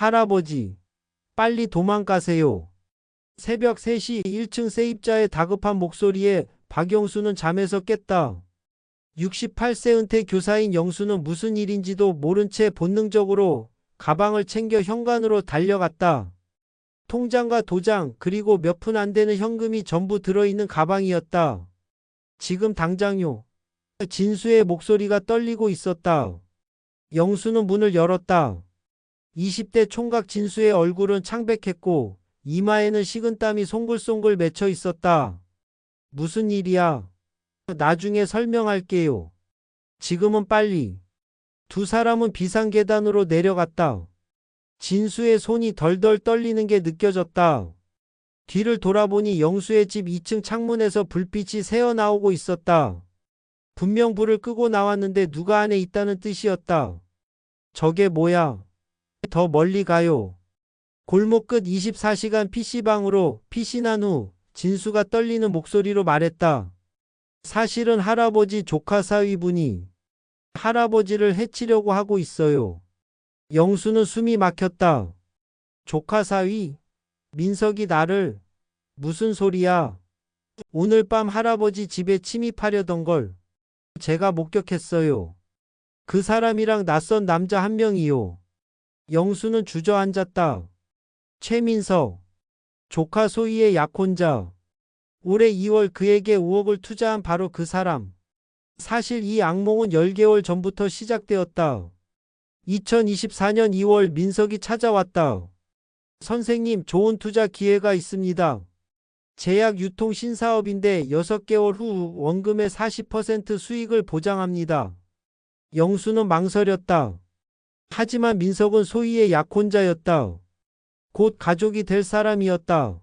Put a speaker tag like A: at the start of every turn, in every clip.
A: 할아버지, 빨리 도망가세요. 새벽 3시 1층 세입자의 다급한 목소리에 박영수는 잠에서 깼다. 68세 은퇴 교사인 영수는 무슨 일인지도 모른 채 본능적으로 가방을 챙겨 현관으로 달려갔다. 통장과 도장 그리고 몇 푼 안 되는 현금이 전부 들어있는 가방이었다. 지금 당장요. 진수의 목소리가 떨리고 있었다. 영수는 문을 열었다. 20대 총각 진수의 얼굴은 창백했고 이마에는 식은땀이 송글송글 맺혀 있었다. 무슨 일이야? 나중에 설명할게요. 지금은 빨리. 두 사람은 비상계단으로 내려갔다. 진수의 손이 덜덜 떨리는 게 느껴졌다. 뒤를 돌아보니 영수의 집 2층 창문에서 불빛이 새어나오고 있었다. 분명 불을 끄고 나왔는데 누가 안에 있다는 뜻이었다. 저게 뭐야? 더 멀리 가요. 골목 끝 24시간 PC방으로 피신한 후 진수가 떨리는 목소리로 말했다. 사실은 할아버지 조카 사위분이 할아버지를 해치려고 하고 있어요. 영수는 숨이 막혔다. 조카 사위? 민석이 나를? 무슨 소리야? 오늘 밤 할아버지 집에 침입하려던 걸 제가 목격했어요. 그 사람이랑 낯선 남자 한 명이요. 영수는 주저앉았다. 최민석, 조카 소희의 약혼자. 올해 2월 그에게 5억을 투자한 바로 그 사람. 사실 이 악몽은 10개월 전부터 시작되었다. 2024년 2월 민석이 찾아왔다. 선생님, 좋은 투자 기회가 있습니다. 제약 유통 신사업인데 6개월 후 원금의 40% 수익을 보장합니다. 영수는 망설였다. 하지만 민석은 소희의 약혼자였다. 곧 가족이 될 사람이었다.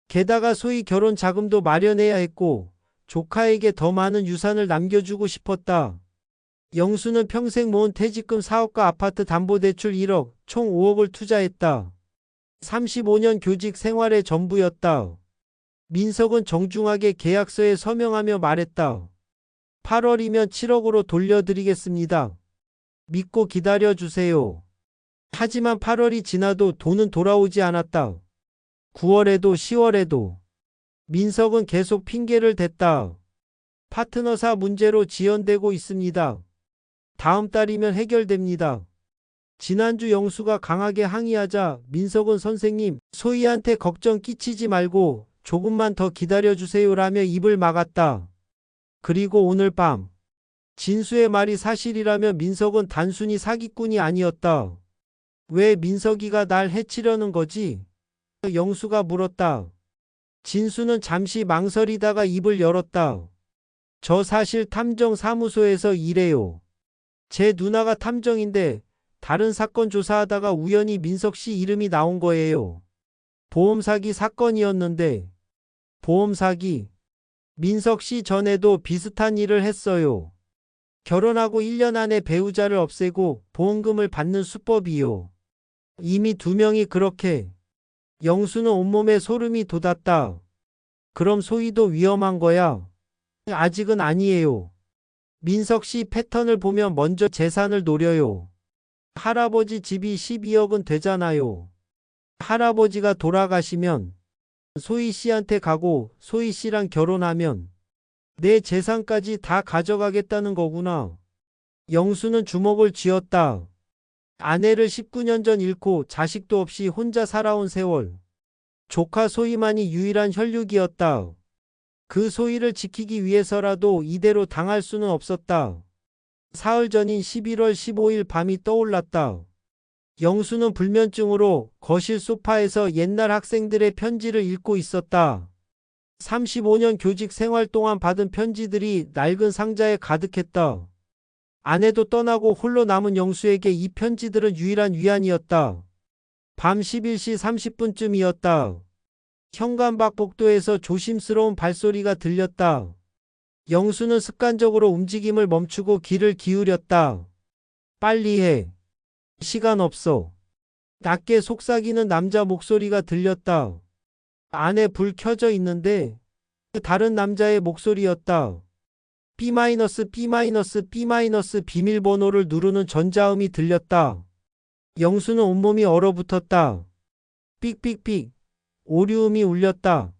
A: 게다가 소희 결혼 자금도 마련해야 했고 조카에게 더 많은 유산을 남겨주고 싶었다. 영수는 평생 모은 퇴직금 4억과 아파트 담보대출 1억, 총 5억을 투자했다. 35년 교직 생활의 전부였다. 민석은 정중하게 계약서에 서명하며 말했다. 8월이면 7억으로 돌려드리겠습니다. 믿고 기다려주세요. 하지만 8월이 지나도 돈은 돌아오지 않았다. 9월에도 10월에도. 민석은 계속 핑계를 댔다. 파트너사 문제로 지연되고 있습니다. 다음 달이면 해결됩니다. 지난주 영수가 강하게 항의하자 민석은 선생님, 소희한테 걱정 끼치지 말고 조금만 더 기다려주세요라며 입을 막았다. 그리고 오늘 밤 진수의 말이 사실이라면 민석은 단순히 사기꾼이 아니었다. 왜 민석이가 날 해치려는 거지? 영수가 물었다. 진수는 잠시 망설이다가 입을 열었다. 저 사실 탐정사무소에서 일해요. 제 누나가 탐정인데 다른 사건 조사하다가 우연히 민석 씨 이름이 나온 거예요. 보험 사기 사건이었는데. 보험 사기. 민석 씨 전에도 비슷한 일을 했어요. 결혼하고 1년 안에 배우자를 없애고 보험금을 받는 수법이요. 이미 2명이 그렇게. 영수는 온몸에 소름이 돋았다. 그럼 소희도 위험한 거야? 아직은 아니에요. 민석 씨 패턴을 보면 먼저 재산을 노려요. 할아버지 집이 12억은 되잖아요. 할아버지가 돌아가시면 소희 씨한테 가고 소희 씨랑 결혼하면 내 재산까지 다 가져가겠다는 거구나. 영수는 주먹을 쥐었다. 아내를 19년 전 잃고 자식도 없이 혼자 살아온 세월. 조카 소희만이 유일한 혈육이었다. 그 소희를 지키기 위해서라도 이대로 당할 수는 없었다. 사흘 전인 11월 15일 밤이 떠올랐다. 영수는 불면증으로 거실 소파에서 옛날 학생들의 편지를 읽고 있었다. 35년 교직 생활 동안 받은 편지들이 낡은 상자에 가득했다. 아내도 떠나고 홀로 남은 영수에게 이 편지들은 유일한 위안이었다. 밤 11시 30분쯤이었다. 현관 밖 복도에서 조심스러운 발소리가 들렸다. 영수는 습관적으로 움직임을 멈추고 귀를 기울였다. 빨리 해. 시간 없어. 낮게 속삭이는 남자 목소리가 들렸다. 안에 불 켜져 있는데 다른 남자의 목소리였다. B-B-B- 비밀번호를 누르는 전자음이 들렸다. 영수는 온몸이 얼어붙었다. 삑삑삑. 오류음이 울렸다.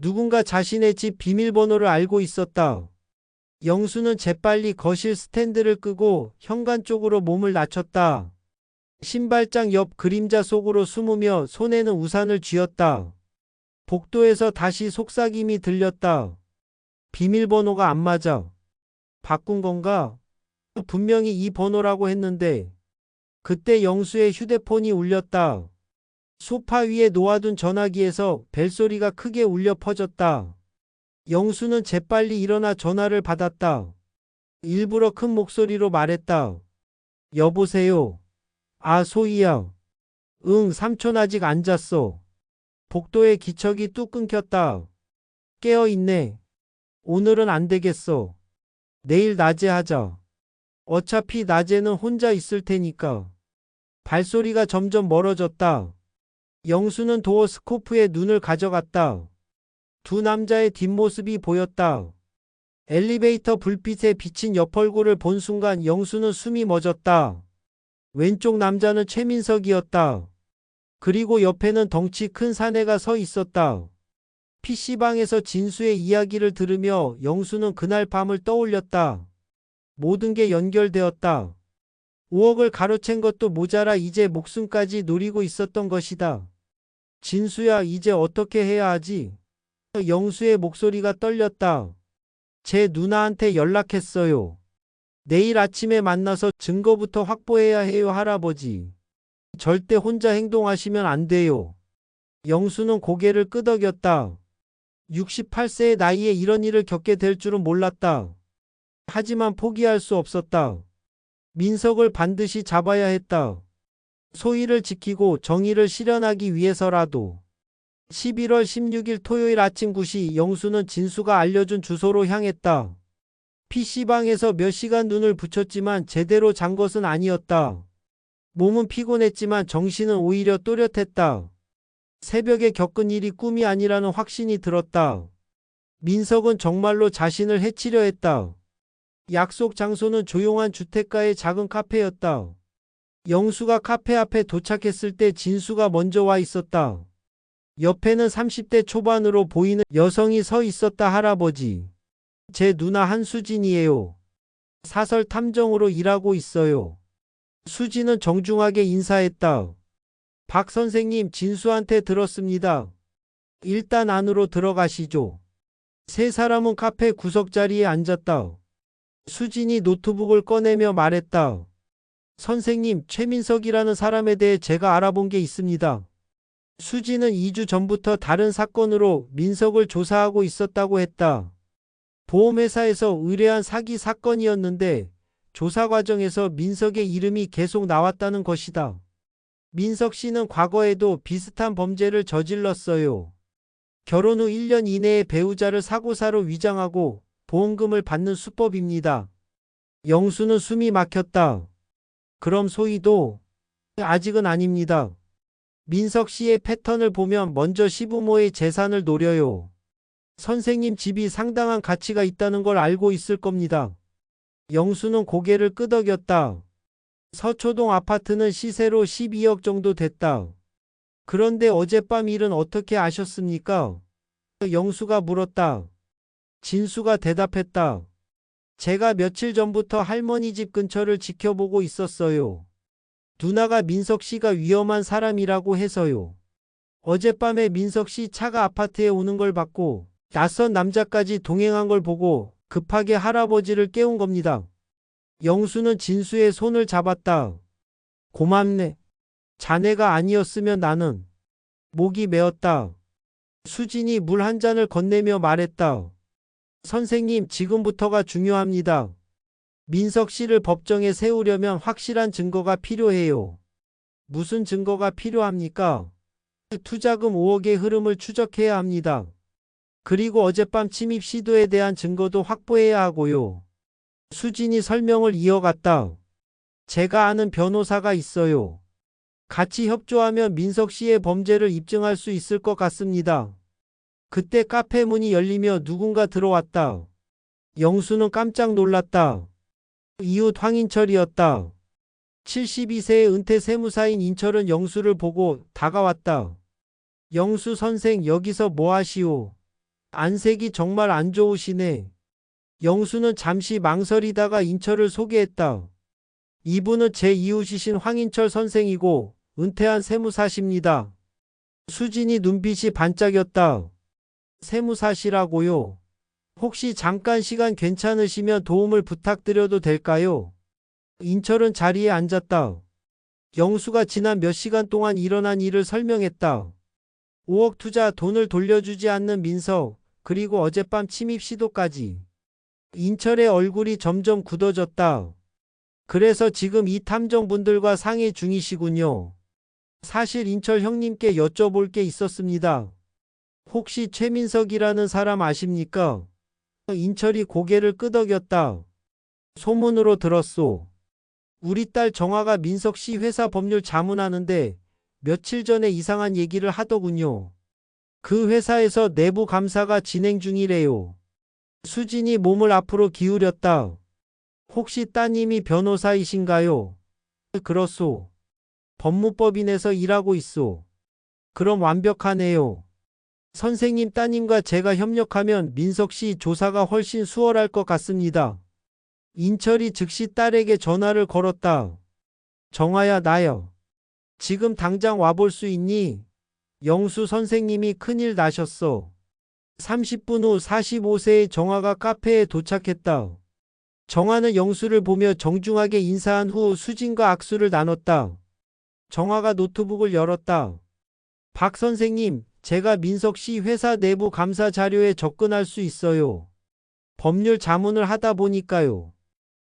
A: 누군가 자신의 집 비밀번호를 알고 있었다. 영수는 재빨리 거실 스탠드를 끄고 현관 쪽으로 몸을 낮췄다. 신발장 옆 그림자 속으로 숨으며 손에는 우산을 쥐었다. 복도에서 다시 속삭임이 들렸다. 비밀번호가 안 맞아. 바꾼 건가? 분명히 이 번호라고 했는데. 그때 영수의 휴대폰이 울렸다. 소파 위에 놓아둔 전화기에서 벨소리가 크게 울려 퍼졌다. 영수는 재빨리 일어나 전화를 받았다. 일부러 큰 목소리로 말했다. 여보세요. 아, 소희야. 응, 삼촌 아직 안 잤어. 복도에 기척이 뚝 끊겼다. 깨어있네. 오늘은 안 되겠어. 내일 낮에 하자. 어차피 낮에는 혼자 있을 테니까. 발소리가 점점 멀어졌다. 영수는 도어 스코프에 눈을 가져갔다. 두 남자의 뒷모습이 보였다. 엘리베이터 불빛에 비친 옆 얼굴을 본 순간 영수는 숨이 멎었다. 왼쪽 남자는 최민석이었다. 그리고 옆에는 덩치 큰 사내가 서 있었다. PC방에서 진수의 이야기를 들으며 영수는 그날 밤을 떠올렸다. 모든 게 연결되었다. 5억을 가로챈 것도 모자라 이제 목숨까지 노리고 있었던 것이다. 진수야, 이제 어떻게 해야 하지? 영수의 목소리가 떨렸다. 제 누나한테 연락했어요. 내일 아침에 만나서 증거부터 확보해야 해요, 할아버지. 절대 혼자 행동하시면 안 돼요. 영수는 고개를 끄덕였다. 68세의 나이에 이런 일을 겪게 될 줄은 몰랐다. 하지만 포기할 수 없었다. 민석을 반드시 잡아야 했다. 소희를 지키고 정의를 실현하기 위해서라도. 11월 16일 토요일 아침 9시 영수는 진수가 알려준 주소로 향했다. PC방에서 몇 시간 눈을 붙였지만 제대로 잔 것은 아니었다. 몸은 피곤했지만 정신은 오히려 또렷했다. 새벽에 겪은 일이 꿈이 아니라는 확신이 들었다. 민석은 정말로 자신을 해치려 했다. 약속 장소는 조용한 주택가의 작은 카페였다. 영수가 카페 앞에 도착했을 때 진수가 먼저 와 있었다. 옆에는 30대 초반으로 보이는 여성이 서 있었다. 할아버지. 제 누나 한수진이에요. 사설 탐정으로 일하고 있어요. 수진은 정중하게 인사했다. 박 선생님, 진수한테 들었습니다. 일단 안으로 들어가시죠. 세 사람은 카페 구석자리에 앉았다. 수진이 노트북을 꺼내며 말했다. 선생님, 최민석이라는 사람에 대해 제가 알아본 게 있습니다. 수진은 2주 전부터 다른 사건으로 민석을 조사하고 있었다고 했다. 보험회사에서 의뢰한 사기 사건이었는데 조사 과정에서 민석의 이름이 계속 나왔다는 것이다. 민석 씨는 과거에도 비슷한 범죄를 저질렀어요. 결혼 후 1년 이내에 배우자를 사고사로 위장하고 보험금을 받는 수법입니다. 영수는 숨이 막혔다. 그럼 소희도? 아직은 아닙니다. 민석 씨의 패턴을 보면 먼저 시부모의 재산을 노려요. 선생님 집이 상당한 가치가 있다는 걸 알고 있을 겁니다. 영수는 고개를 끄덕였다. 서초동 아파트는 시세로 12억 정도 됐다. 그런데 어젯밤 일은 어떻게 아셨습니까? 영수가 물었다. 진수가 대답했다. 제가 며칠 전부터 할머니 집 근처를 지켜보고 있었어요. 누나가 민석 씨가 위험한 사람이라고 해서요. 어젯밤에 민석 씨 차가 아파트에 오는 걸 봤고 낯선 남자까지 동행한 걸 보고 급하게 할아버지를 깨운 겁니다. 영수는 진수의 손을 잡았다. 고맙네. 자네가 아니었으면 나는. 목이 메었다. 수진이 물 한 잔을 건네며 말했다. 선생님, 지금부터가 중요합니다. 민석 씨를 법정에 세우려면 확실한 증거가 필요해요. 무슨 증거가 필요합니까? 투자금 5억의 흐름을 추적해야 합니다. 그리고 어젯밤 침입 시도에 대한 증거도 확보해야 하고요. 수진이 설명을 이어갔다. 제가 아는 변호사가 있어요. 같이 협조하면 민석 씨의 범죄를 입증할 수 있을 것 같습니다. 그때 카페 문이 열리며 누군가 들어왔다. 영수는 깜짝 놀랐다. 이웃 황인철이었다. 72세의 은퇴 세무사인 인철은 영수를 보고 다가왔다. 영수 선생 여기서 뭐 하시오? 안색이 정말 안 좋으시네. 영수는 잠시 망설이다가 인철을 소개했다. 이분은 제 이웃이신 황인철 선생이고 은퇴한 세무사십니다. 수진이 눈빛이 반짝였다. 세무사시라고요? 혹시 잠깐 시간 괜찮으시면 도움을 부탁드려도 될까요? 인철은 자리에 앉았다. 영수가 지난 몇 시간 동안 일어난 일을 설명했다. 5억 투자 돈을 돌려주지 않는 민석, 그리고 어젯밤 침입 시도까지. 인철의 얼굴이 점점 굳어졌다. 그래서 지금 이 탐정분들과 상의 중이시군요. 사실 인철 형님께 여쭤볼 게 있었습니다. 혹시 최민석이라는 사람 아십니까? 인철이 고개를 끄덕였다. 소문으로 들었소. 우리 딸 정화가 민석 씨 회사 법률 자문하는데 며칠 전에 이상한 얘기를 하더군요. 그 회사에서 내부 감사가 진행 중이래요. 수진이 몸을 앞으로 기울였다. 혹시 따님이 변호사이신가요? 그렇소. 법무법인에서 일하고 있소. 그럼 완벽하네요. 선생님 따님과 제가 협력하면 민석 씨 조사가 훨씬 수월할 것 같습니다. 인철이 즉시 딸에게 전화를 걸었다. 정아야 나야. 지금 당장 와볼 수 있니? 영수 선생님이 큰일 나셨어. 30분 후 45세의 정아가 카페에 도착했다. 정아는 영수를 보며 정중하게 인사한 후 수진과 악수를 나눴다. 정아가 노트북을 열었다. 박 선생님, 제가 민석 씨 회사 내부 감사 자료에 접근할 수 있어요. 법률 자문을 하다 보니까요.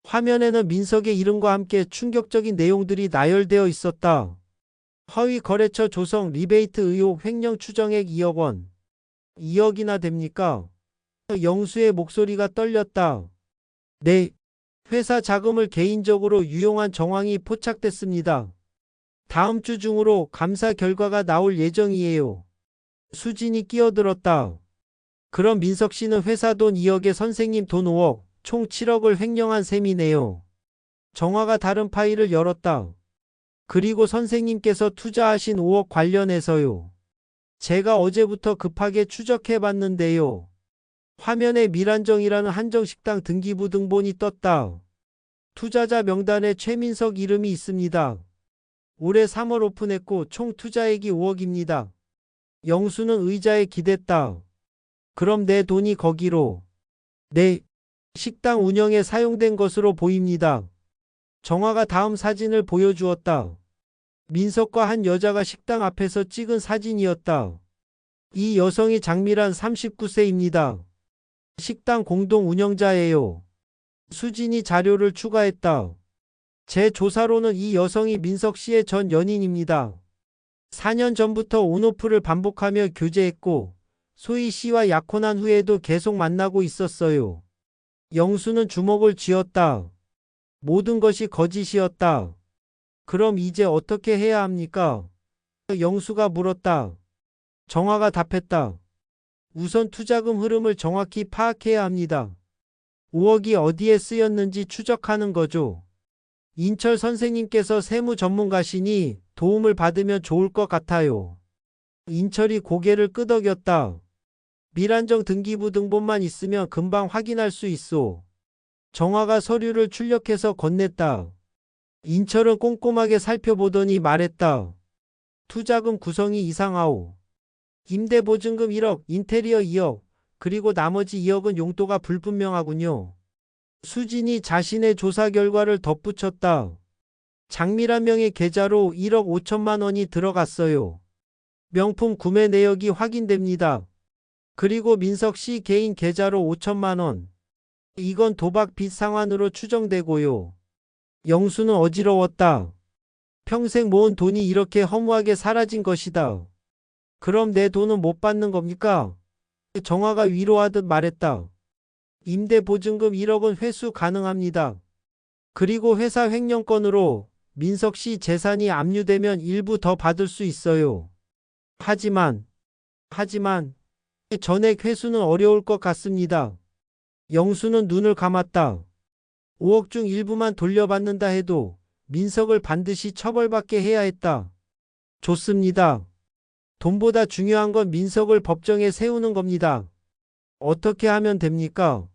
A: 화면에는 민석의 이름과 함께 충격적인 내용들이 나열되어 있었다. 허위 거래처 조성 리베이트 의혹 횡령 추정액 2억 원. 2억이나 됩니까? 영수의 목소리가 떨렸다. 네. 회사 자금을 개인적으로 유용한 정황이 포착됐습니다. 다음 주 중으로 감사 결과가 나올 예정이에요. 수진이 끼어들었다. 그럼 민석 씨는 회사 돈 2억에 선생님 돈 5억, 총 7억을 횡령한 셈이네요. 정화가 다른 파일을 열었다. 그리고 선생님께서 투자하신 5억 관련해서요. 제가 어제부터 급하게 추적해 봤는데요. 화면에 밀한정이라는 한정식당 등기부 등본이 떴다. 투자자 명단에 최민석 이름이 있습니다. 올해 3월 오픈했고 총 투자액이 5억입니다. 영수는 의자에 기댔다. 그럼 내 돈이 거기로. 네. 식당 운영에 사용된 것으로 보입니다. 정화가 다음 사진을 보여주었다. 민석과 한 여자가 식당 앞에서 찍은 사진이었다. 이 여성이 장미란 39세입니다. 식당 공동 운영자예요. 수진이 자료를 추가했다. 제 조사로는 이 여성이 민석 씨의 전 연인입니다. 4년 전부터 온오프를 반복하며 교제했고 소희 씨와 약혼한 후에도 계속 만나고 있었어요. 영수는 주먹을 쥐었다. 모든 것이 거짓이었다. 그럼 이제 어떻게 해야 합니까? 영수가 물었다. 정화가 답했다. 우선 투자금 흐름을 정확히 파악해야 합니다. 5억이 어디에 쓰였는지 추적하는 거죠. 인철 선생님께서 세무 전문가시니 도움을 받으면 좋을 것 같아요. 인철이 고개를 끄덕였다. 밀한정 등기부 등본만 있으면 금방 확인할 수 있어. 정화가 서류를 출력해서 건넸다. 인철은 꼼꼼하게 살펴보더니 말했다. 투자금 구성이 이상하오. 임대보증금 1억, 인테리어 2억, 그리고 나머지 2억은 용도가 불분명하군요. 수진이 자신의 조사 결과를 덧붙였다. 장미란 명의 계좌로 1억 5천만 원이 들어갔어요. 명품 구매 내역이 확인됩니다. 그리고 민석 씨 개인 계좌로 5천만 원. 이건 도박 빚 상환으로 추정되고요. 영수는 어지러웠다. 평생 모은 돈이 이렇게 허무하게 사라진 것이다. 그럼 내 돈은 못 받는 겁니까? 정화가 위로하듯 말했다. 임대보증금 1억은 회수 가능합니다. 그리고 회사 횡령건으로 민석 씨 재산이 압류되면 일부 더 받을 수 있어요. 하지만 전액 회수는 어려울 것 같습니다. 영수는 눈을 감았다. 5억 중 일부만 돌려받는다 해도 민석을 반드시 처벌받게 해야 했다. 좋습니다. 돈보다 중요한 건 민석을 법정에 세우는 겁니다. 어떻게 하면 됩니까?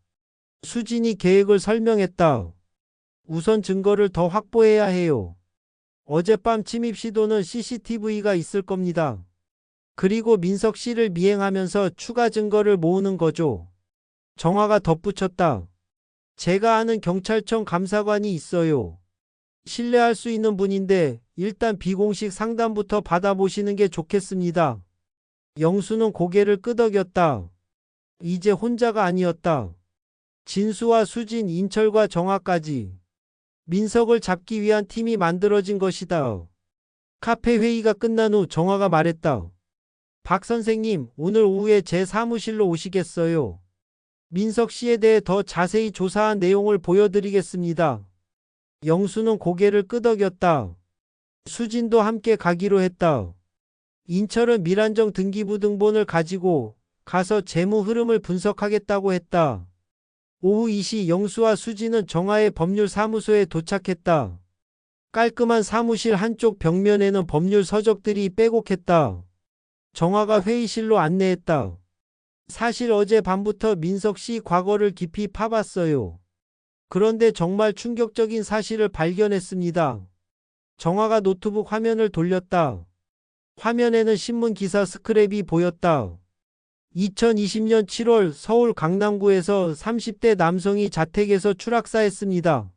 A: 수진이 계획을 설명했다. 우선 증거를 더 확보해야 해요. 어젯밤 침입 시도는 CCTV가 있을 겁니다. 그리고 민석 씨를 미행하면서 추가 증거를 모으는 거죠. 정화가 덧붙였다. 제가 아는 경찰청 감사관이 있어요. 신뢰할 수 있는 분인데 일단 비공식 상담부터 받아보시는 게 좋겠습니다. 영수는 고개를 끄덕였다. 이제 혼자가 아니었다. 진수와 수진, 인철과 정화까지 민석을 잡기 위한 팀이 만들어진 것이다. 카페 회의가 끝난 후 정화가 말했다. 박 선생님, 오늘 오후에 제 사무실로 오시겠어요? 민석 씨에 대해 더 자세히 조사한 내용을 보여드리겠습니다. 영수는 고개를 끄덕였다. 수진도 함께 가기로 했다. 인철은 밀안정 등기부 등본을 가지고 가서 재무 흐름을 분석하겠다고 했다. 오후 2시 영수와 수진은 정화의 법률사무소에 도착했다. 깔끔한 사무실 한쪽 벽면에는 법률 서적들이 빼곡했다. 정화가 회의실로 안내했다. 사실 어제 밤부터 민석 씨 과거를 깊이 파봤어요. 그런데 정말 충격적인 사실을 발견했습니다. 정화가 노트북 화면을 돌렸다. 화면에는 신문 기사 스크랩이 보였다. 2020년 7월 서울 강남구에서 30대 남성이 자택에서 추락사했습니다.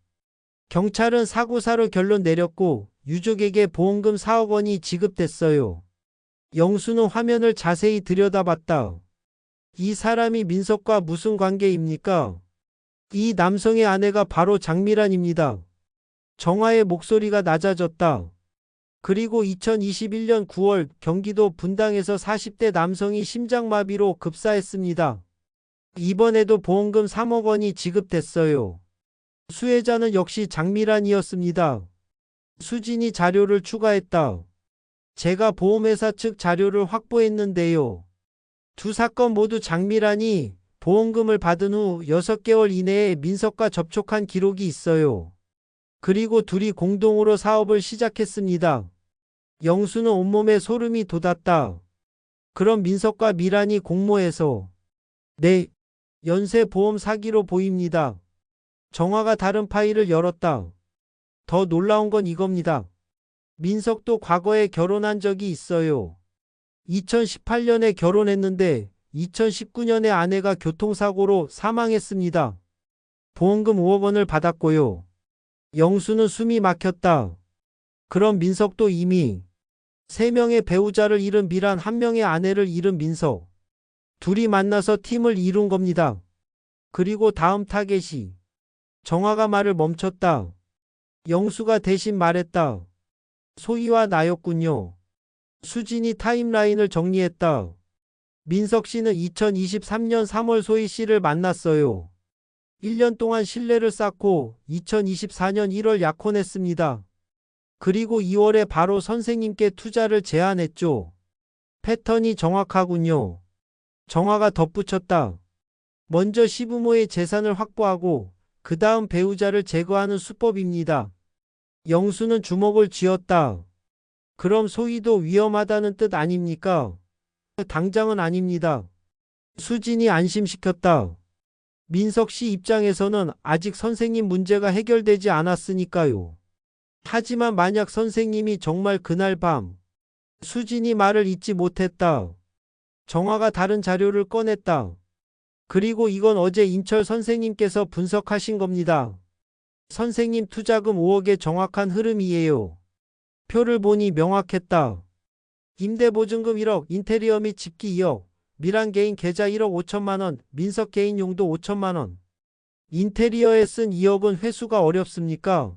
A: 경찰은 사고사로 결론 내렸고 유족에게 보험금 4억 원이 지급됐어요. 영수는 화면을 자세히 들여다봤다. 이 사람이 민석과 무슨 관계입니까? 이 남성의 아내가 바로 장미란입니다. 정화의 목소리가 낮아졌다. 그리고 2021년 9월 경기도 분당에서 40대 남성이 심장마비로 급사했습니다. 이번에도 보험금 3억 원이 지급됐어요. 수혜자는 역시 장미란이었습니다. 수진이 자료를 추가했다. 제가 보험회사 측 자료를 확보했는데요. 두 사건 모두 장미란이 보험금을 받은 후 6개월 이내에 민석과 접촉한 기록이 있어요. 그리고 둘이 공동으로 사업을 시작했습니다. 영수는 온몸에 소름이 돋았다. 그럼 민석과 미란이 공모해서 네, 연쇄보험 사기로 보입니다. 정화가 다른 파일을 열었다. 더 놀라운 건 이겁니다. 민석도 과거에 결혼한 적이 있어요. 2018년에 결혼했는데 2019년에 아내가 교통사고로 사망했습니다. 보험금 5억 원을 받았고요. 영수는 숨이 막혔다. 그럼 민석도 이미 3명의 배우자를 잃은 미란, 1명의 아내를 잃은 민석. 둘이 만나서 팀을 이룬 겁니다. 그리고 다음 타겟이 정화가 말을 멈췄다. 영수가 대신 말했다. 소희와 나였군요. 수진이 타임라인을 정리했다. 민석 씨는 2023년 3월 소희 씨를 만났어요. 1년 동안 신뢰를 쌓고 2024년 1월 약혼했습니다. 그리고 2월에 바로 선생님께 투자를 제안했죠. 패턴이 정확하군요. 정화가 덧붙였다. 먼저 시부모의 재산을 확보하고 그 다음 배우자를 제거하는 수법입니다. 영수는 주먹을 쥐었다. 그럼 소희도 위험하다는 뜻 아닙니까? 당장은 아닙니다. 수진이 안심시켰다. 민석 씨 입장에서는 아직 선생님 문제가 해결되지 않았으니까요. 하지만 만약 선생님이 정말 그날 밤, 수진이 말을 잇지 못했다. 정화가 다른 자료를 꺼냈다. 그리고 이건 어제 인철 선생님께서 분석하신 겁니다. 선생님 투자금 5억의 정확한 흐름이에요. 표를 보니 명확했다. 임대보증금 1억, 인테리어 및 집기 2억, 미란 개인 계좌 1억 5천만 원, 민석 개인 용도 5천만 원. 인테리어에 쓴 2억은 회수가 어렵습니까?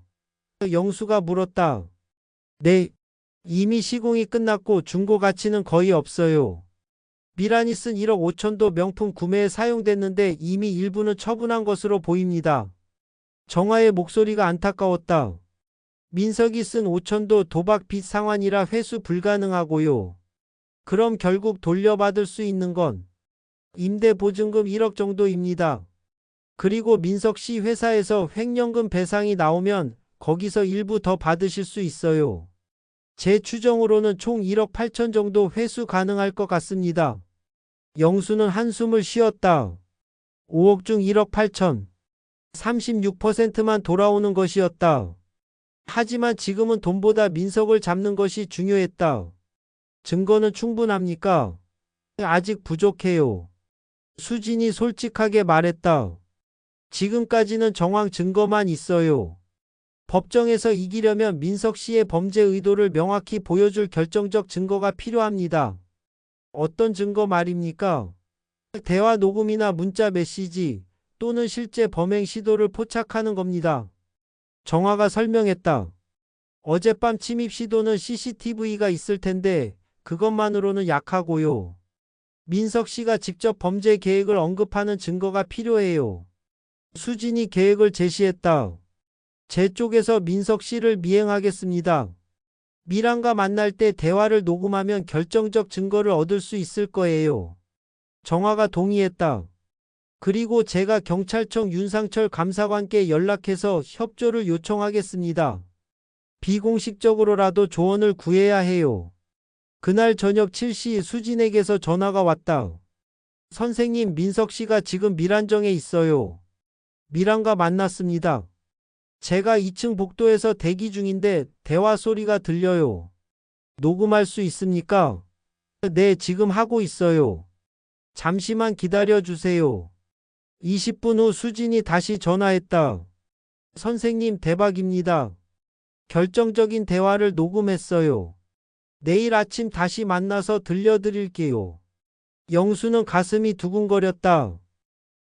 A: 영수가 물었다. 네, 이미 시공이 끝났고 중고 가치는 거의 없어요. 미란이 쓴 1억 5천도 명품 구매에 사용됐는데 이미 일부는 처분한 것으로 보입니다. 정화의 목소리가 안타까웠다. 민석이 쓴 5천도 도박 빚 상환이라 회수 불가능하고요. 그럼 결국 돌려받을 수 있는 건 임대보증금 1억 정도입니다. 그리고 민석 씨 회사에서 횡령금 배상이 나오면 거기서 일부 더 받으실 수 있어요. 제 추정으로는 총 1억 8천 정도 회수 가능할 것 같습니다. 영수는 한숨을 쉬었다. 5억 중 1억 8천. 36%만 돌아오는 것이었다. 하지만 지금은 돈보다 민석을 잡는 것이 중요했다. 증거는 충분합니까? 아직 부족해요. 수진이 솔직하게 말했다. 지금까지는 정황 증거만 있어요. 법정에서 이기려면 민석 씨의 범죄 의도를 명확히 보여줄 결정적 증거가 필요합니다. 어떤 증거 말입니까? 대화 녹음이나 문자 메시지 또는 실제 범행 시도를 포착하는 겁니다. 정화가 설명했다. 어젯밤 침입 시도는 CCTV가 있을 텐데 그것만으로는 약하고요. 민석 씨가 직접 범죄 계획을 언급하는 증거가 필요해요. 수진이 계획을 제시했다. 제 쪽에서 민석 씨를 미행하겠습니다. 미란과 만날 때 대화를 녹음하면 결정적 증거를 얻을 수 있을 거예요. 정화가 동의했다. 그리고 제가 경찰청 윤상철 감사관께 연락해서 협조를 요청하겠습니다. 비공식적으로라도 조언을 구해야 해요. 그날 저녁 7시 수진에게서 전화가 왔다. 선생님, 민석 씨가 지금 밀안정에 있어요. 미란과 만났습니다. 제가 2층 복도에서 대기 중인데 대화 소리가 들려요. 녹음할 수 있습니까? 네, 지금 하고 있어요. 잠시만 기다려 주세요. 20분 후 수진이 다시 전화했다. 선생님, 대박입니다. 결정적인 대화를 녹음했어요. 내일 아침 다시 만나서 들려드릴게요. 영수는 가슴이 두근거렸다.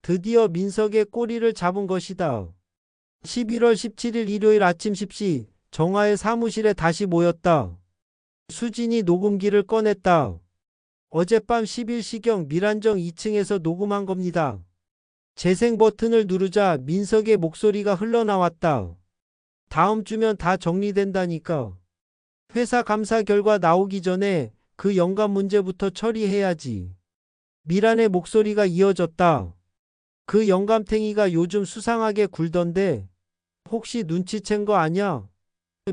A: 드디어 민석의 꼬리를 잡은 것이다. 11월 17일 일요일 아침 10시 정화의 사무실에 다시 모였다. 수진이 녹음기를 꺼냈다. 어젯밤 11시경 밀안정 2층에서 녹음한 겁니다. 재생 버튼을 누르자 민석의 목소리가 흘러나왔다. 다음 주면 다 정리된다니까. 회사 감사 결과 나오기 전에 그 영감 문제부터 처리해야지. 미란의 목소리가 이어졌다. 그 영감탱이가 요즘 수상하게 굴던데 혹시 눈치챈 거 아냐?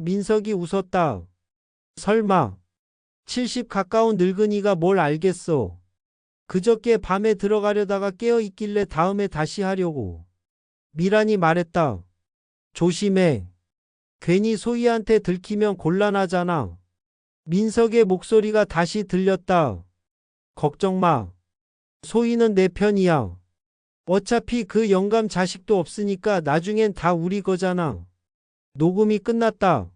A: 민석이 웃었다. 설마. 70 가까운 늙은이가 뭘 알겠어. 그저께 밤에 들어가려다가 깨어있길래 다음에 다시 하려고. 미란이 말했다. 조심해. 괜히 소희한테 들키면 곤란하잖아. 민석의 목소리가 다시 들렸다. 걱정 마. 소희는 내 편이야. 어차피 그 영감 자식도 없으니까 나중엔 다 우리 거잖아. 녹음이 끝났다.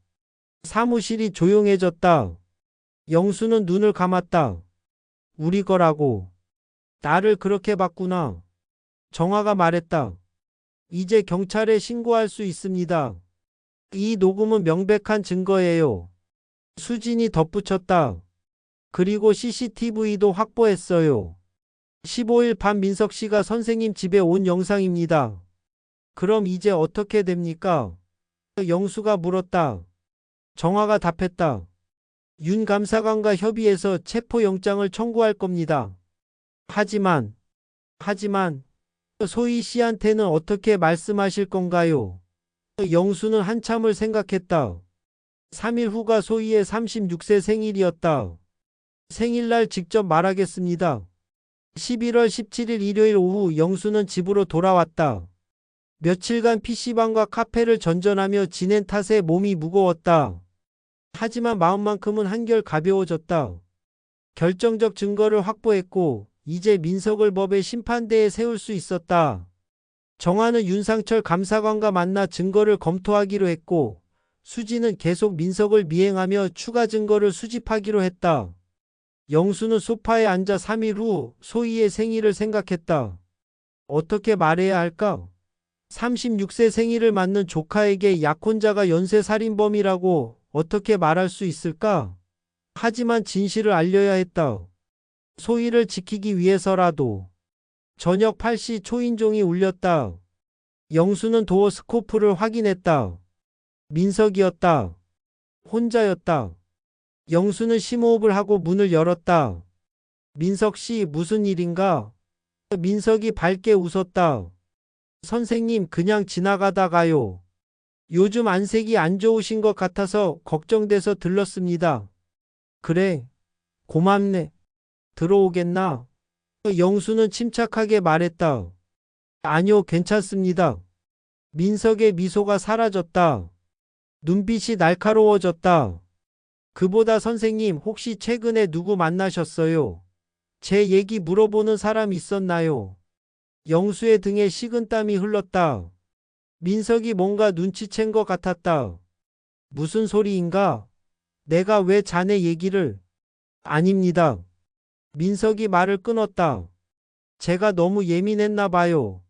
A: 사무실이 조용해졌다. 영수는 눈을 감았다. 우리 거라고. 나를 그렇게 봤구나. 정화가 말했다. 이제 경찰에 신고할 수 있습니다. 이 녹음은 명백한 증거예요. 수진이 덧붙였다. 그리고 CCTV도 확보했어요. 15일 밤 민석 씨가 선생님 집에 온 영상입니다. 그럼 이제 어떻게 됩니까? 영수가 물었다. 정화가 답했다. 윤 감사관과 협의해서 체포영장을 청구할 겁니다. 하지만 소희 씨한테는 어떻게 말씀하실 건가요? 영수는 한참을 생각했다. 3일 후가 소희의 36세 생일이었다. 생일날 직접 말하겠습니다. 11월 17일 일요일 오후 영수는 집으로 돌아왔다. 며칠간 PC방과 카페를 전전하며 지낸 탓에 몸이 무거웠다. 하지만 마음만큼은 한결 가벼워졌다. 결정적 증거를 확보했고 이제 민석을 법의 심판대에 세울 수 있었다. 정화는 윤상철 감사관과 만나 증거를 검토하기로 했고 수지는 계속 민석을 미행하며 추가 증거를 수집하기로 했다. 영수는 소파에 앉아 3일 후 소희의 생일을 생각했다. 어떻게 말해야 할까? 36세 생일을 맞는 조카에게 약혼자가 연쇄살인범이라고 어떻게 말할 수 있을까? 하지만 진실을 알려야 했다. 소희를 지키기 위해서라도. 저녁 8시 초인종이 울렸다. 영수는 도어 스코프를 확인했다. 민석이었다. 혼자였다. 영수는 심호흡을 하고 문을 열었다. 민석 씨, 무슨 일인가? 민석이 밝게 웃었다. 선생님, 그냥 지나가다가요. 요즘 안색이 안 좋으신 것 같아서 걱정돼서 들렀습니다. 그래, 고맙네. 들어오겠나? 영수는 침착하게 말했다. 아니요, 괜찮습니다. 민석의 미소가 사라졌다. 눈빛이 날카로워졌다. 그보다 선생님 혹시 최근에 누구 만나셨어요? 제 얘기 물어보는 사람 있었나요? 영수의 등에 식은땀이 흘렀다. 민석이 뭔가 눈치챈 것 같았다. 무슨 소리인가? 내가 왜 자네 얘기를? 아닙니다. 민석이 말을 끊었다. 제가 너무 예민했나 봐요.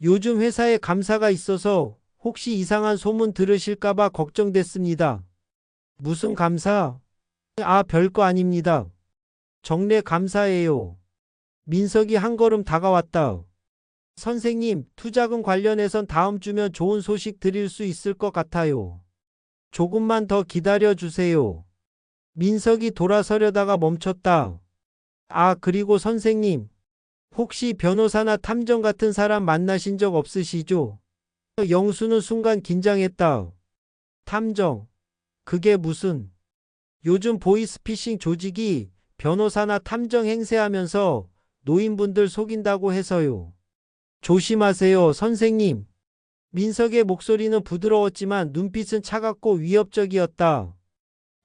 A: 요즘 회사에 감사가 있어서 혹시 이상한 소문 들으실까봐 걱정됐습니다. 무슨 감사? 아, 별거 아닙니다. 정례 감사예요. 민석이 한 걸음 다가왔다. 선생님, 투자금 관련해선 다음 주면 좋은 소식 드릴 수 있을 것 같아요. 조금만 더 기다려 주세요. 민석이 돌아서려다가 멈췄다. 아, 그리고 선생님, 혹시 변호사나 탐정 같은 사람 만나신 적 없으시죠? 영수는 순간 긴장했다. 탐정, 그게 무슨? 요즘 보이스피싱 조직이 변호사나 탐정 행세하면서 노인분들 속인다고 해서요. 조심하세요, 선생님. 민석의 목소리는 부드러웠지만 눈빛은 차갑고 위협적이었다.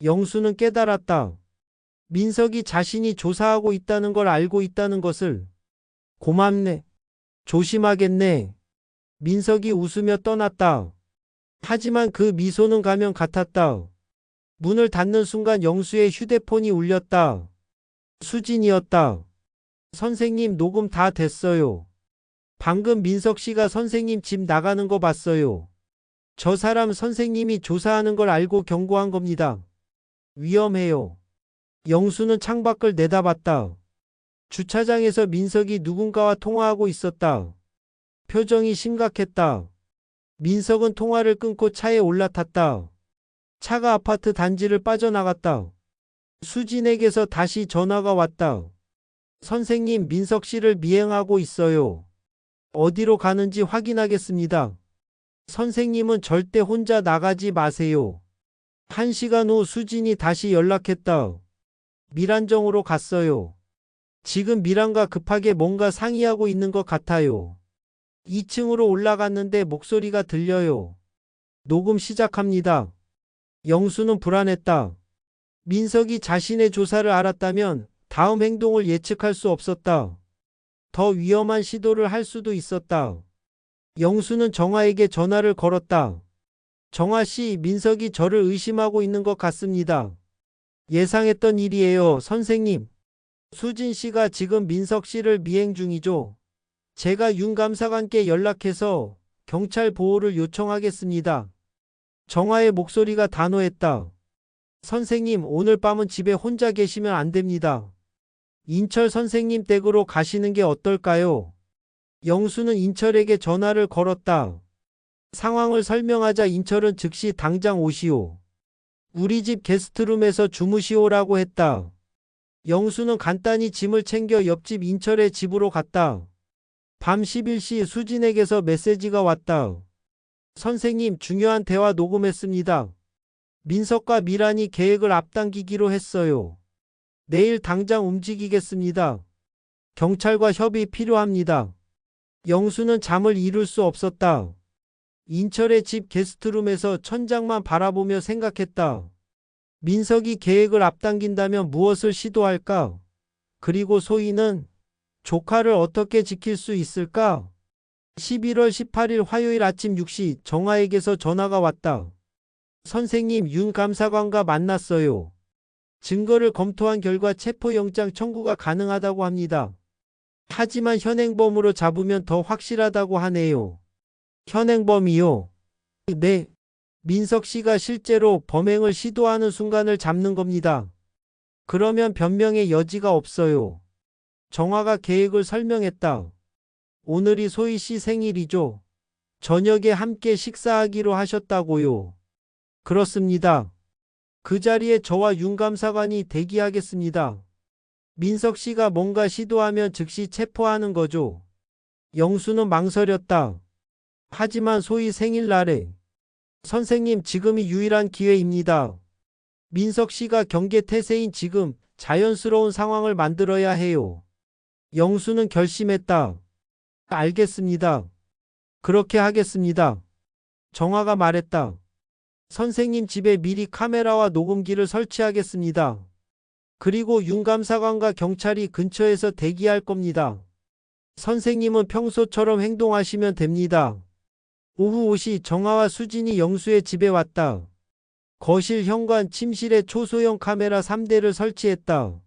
A: 영수는 깨달았다. 민석이 자신이 조사하고 있다는 걸 알고 있다는 것을. 고맙네. 조심하겠네. 민석이 웃으며 떠났다. 하지만 그 미소는 가면 같았다. 문을 닫는 순간 영수의 휴대폰이 울렸다. 수진이었다. 선생님, 녹음 다 됐어요. 방금 민석 씨가 선생님 집 나가는 거 봤어요. 저 사람 선생님이 조사하는 걸 알고 경고한 겁니다. 위험해요. 영수는 창밖을 내다봤다. 주차장에서 민석이 누군가와 통화하고 있었다. 표정이 심각했다. 민석은 통화를 끊고 차에 올라탔다. 차가 아파트 단지를 빠져나갔다. 수진에게서 다시 전화가 왔다. 선생님, 민석 씨를 미행하고 있어요. 어디로 가는지 확인하겠습니다. 선생님은 절대 혼자 나가지 마세요. 1시간 후 수진이 다시 연락했다. 밀안정으로 갔어요. 지금 미란과 급하게 뭔가 상의하고 있는 것 같아요. 2층으로 올라갔는데 목소리가 들려요. 녹음 시작합니다. 영수는 불안했다. 민석이 자신의 조사를 알았다면 다음 행동을 예측할 수 없었다. 더 위험한 시도를 할 수도 있었다. 영수는 정화에게 전화를 걸었다. 정화 씨, 민석이 저를 의심하고 있는 것 같습니다. 예상했던 일이에요, 선생님. 수진 씨가 지금 민석 씨를 미행 중이죠. 제가 윤 감사관께 연락해서 경찰 보호를 요청하겠습니다. 정화의 목소리가 단호했다. 선생님, 오늘 밤은 집에 혼자 계시면 안 됩니다. 인철 선생님 댁으로 가시는 게 어떨까요? 영수는 인철에게 전화를 걸었다. 상황을 설명하자 인철은 즉시 당장 오시오. 우리 집 게스트룸에서 주무시오라고 했다. 영수는 간단히 짐을 챙겨 옆집 인철의 집으로 갔다. 밤 11시 수진에게서 메시지가 왔다. 선생님, 중요한 대화 녹음했습니다. 민석과 미란이 계획을 앞당기기로 했어요. 내일 당장 움직이겠습니다. 경찰과 협의 필요합니다. 영수는 잠을 이룰 수 없었다. 인철의 집 게스트룸에서 천장만 바라보며 생각했다. 민석이 계획을 앞당긴다면 무엇을 시도할까? 그리고 소희는 조카를 어떻게 지킬 수 있을까? 11월 18일 화요일 아침 6시 정화에게서 전화가 왔다. 선생님, 윤 감사관과 만났어요. 증거를 검토한 결과 체포영장 청구가 가능하다고 합니다. 하지만 현행범으로 잡으면 더 확실하다고 하네요. 현행범이요? 네. 민석 씨가 실제로 범행을 시도하는 순간을 잡는 겁니다. 그러면 변명의 여지가 없어요. 정화가 계획을 설명했다. 오늘이 소희 씨 생일이죠. 저녁에 함께 식사하기로 하셨다고요. 그렇습니다. 그 자리에 저와 윤 감사관이 대기하겠습니다. 민석 씨가 뭔가 시도하면 즉시 체포하는 거죠. 영수는 망설였다. 하지만 소희 생일날에 선생님, 지금이 유일한 기회입니다. 민석 씨가 경계태세인 지금 자연스러운 상황을 만들어야 해요. 영수는 결심했다. 알겠습니다. 그렇게 하겠습니다. 정화가 말했다. 선생님 집에 미리 카메라와 녹음기를 설치하겠습니다. 그리고 윤감사관과 경찰이 근처에서 대기할 겁니다. 선생님은 평소처럼 행동하시면 됩니다. 오후 5시 정화와 수진이 영수의 집에 왔다. 거실, 현관, 침실에 초소형 카메라 3대를 설치했다.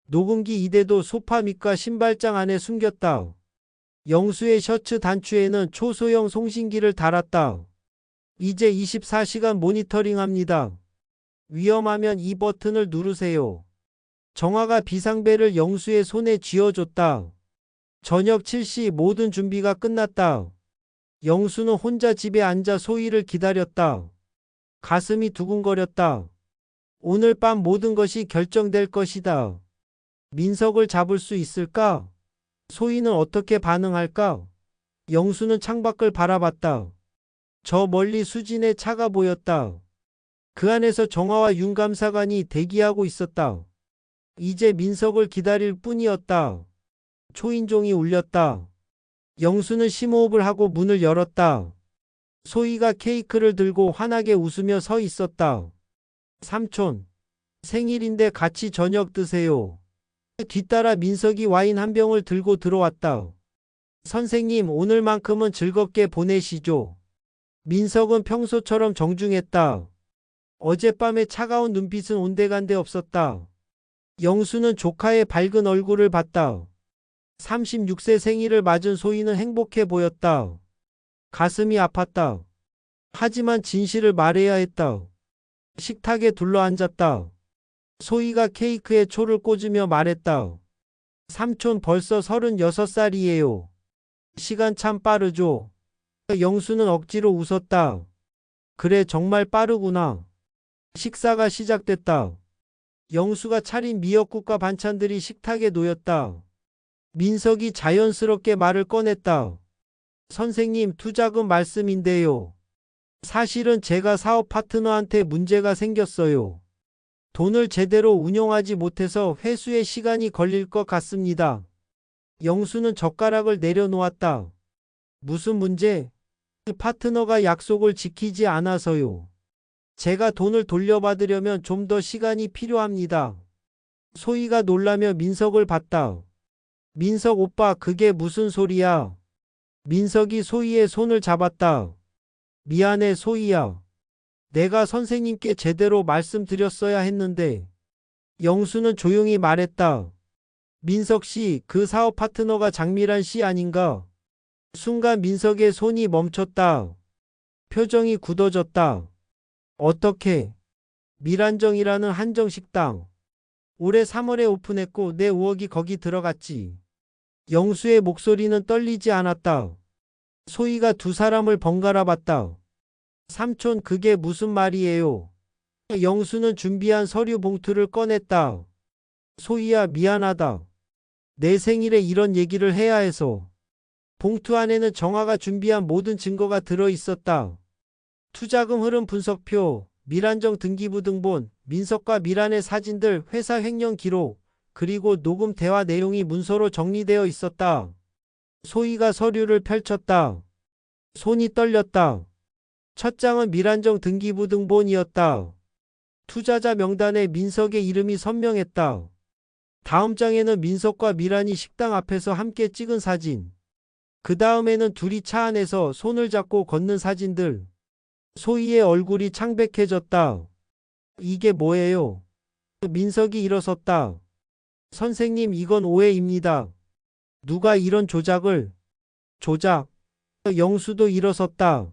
A: 녹음기 2대도 소파 밑과 신발장 안에 숨겼다. 영수의 셔츠 단추에는 초소형 송신기를 달았다. 이제 24시간 모니터링합니다. 위험하면 이 버튼을 누르세요. 정화가 비상벨을 영수의 손에 쥐어줬다. 저녁 7시 모든 준비가 끝났다. 영수는 혼자 집에 앉아 소희를 기다렸다. 가슴이 두근거렸다. 오늘 밤 모든 것이 결정될 것이다. 민석을 잡을 수 있을까? 소희는 어떻게 반응할까? 영수는 창밖을 바라봤다. 저 멀리 수진의 차가 보였다. 그 안에서 정화와 윤감사관이 대기하고 있었다. 이제 민석을 기다릴 뿐이었다. 초인종이 울렸다. 영수는 심호흡을 하고 문을 열었다. 소희가 케이크를 들고 환하게 웃으며 서 있었다. 삼촌, 생일인데 같이 저녁 드세요. 뒤따라 민석이 와인 한 병을 들고 들어왔다. 선생님, 오늘만큼은 즐겁게 보내시죠. 민석은 평소처럼 정중했다. 어젯밤의 차가운 눈빛은 온데간데 없었다. 영수는 조카의 밝은 얼굴을 봤다. 36세 생일을 맞은 소희는 행복해 보였다. 가슴이 아팠다. 하지만 진실을 말해야 했다. 식탁에 둘러앉았다. 소희가 케이크에 초를 꽂으며 말했다. 삼촌, 벌써 36살이에요. 시간 참 빠르죠. 영수는 억지로 웃었다. 그래, 정말 빠르구나. 식사가 시작됐다. 영수가 차린 미역국과 반찬들이 식탁에 놓였다. 민석이 자연스럽게 말을 꺼냈다. 선생님, 투자금 말씀인데요. 사실은 제가 사업 파트너한테 문제가 생겼어요. 돈을 제대로 운용하지 못해서 회수에 시간이 걸릴 것 같습니다. 영수는 젓가락을 내려놓았다. 무슨 문제? 파트너가 약속을 지키지 않아서요. 제가 돈을 돌려받으려면 좀 더 시간이 필요합니다. 소희가 놀라며 민석을 봤다. 민석 오빠, 그게 무슨 소리야? 민석이 소희의 손을 잡았다. 미안해, 소희야. 내가 선생님께 제대로 말씀드렸어야 했는데. 영수는 조용히 말했다. 민석 씨, 그 사업 파트너가 장미란 씨 아닌가? 순간 민석의 손이 멈췄다. 표정이 굳어졌다. 어떻게? 밀안정이라는 한정식당. 올해 3월에 오픈했고 내 5억이 거기 들어갔지. 영수의 목소리는 떨리지 않았다. 소희가 두 사람을 번갈아 봤다. 삼촌, 그게 무슨 말이에요? 영수는 준비한 서류 봉투를 꺼냈다. 소희야, 미안하다. 내 생일에 이런 얘기를 해야 해서. 봉투 안에는 정화가 준비한 모든 증거가 들어 있었다. 투자금 흐름 분석표, 밀안정 등기부 등본, 민석과 밀안의 사진들, 회사 횡령 기록, 그리고 녹음 대화 내용이 문서로 정리되어 있었다. 소희가 서류를 펼쳤다. 손이 떨렸다. 첫 장은 밀안정 등기부 등본이었다. 투자자 명단에 민석의 이름이 선명했다. 다음 장에는 민석과 밀안이 식당 앞에서 함께 찍은 사진. 그 다음에는 둘이 차 안에서 손을 잡고 걷는 사진들. 소희의 얼굴이 창백해졌다. 이게 뭐예요? 민석이 일어섰다. 선생님, 이건 오해입니다. 누가 이런 조작을? 조작. 영수도 일어섰다.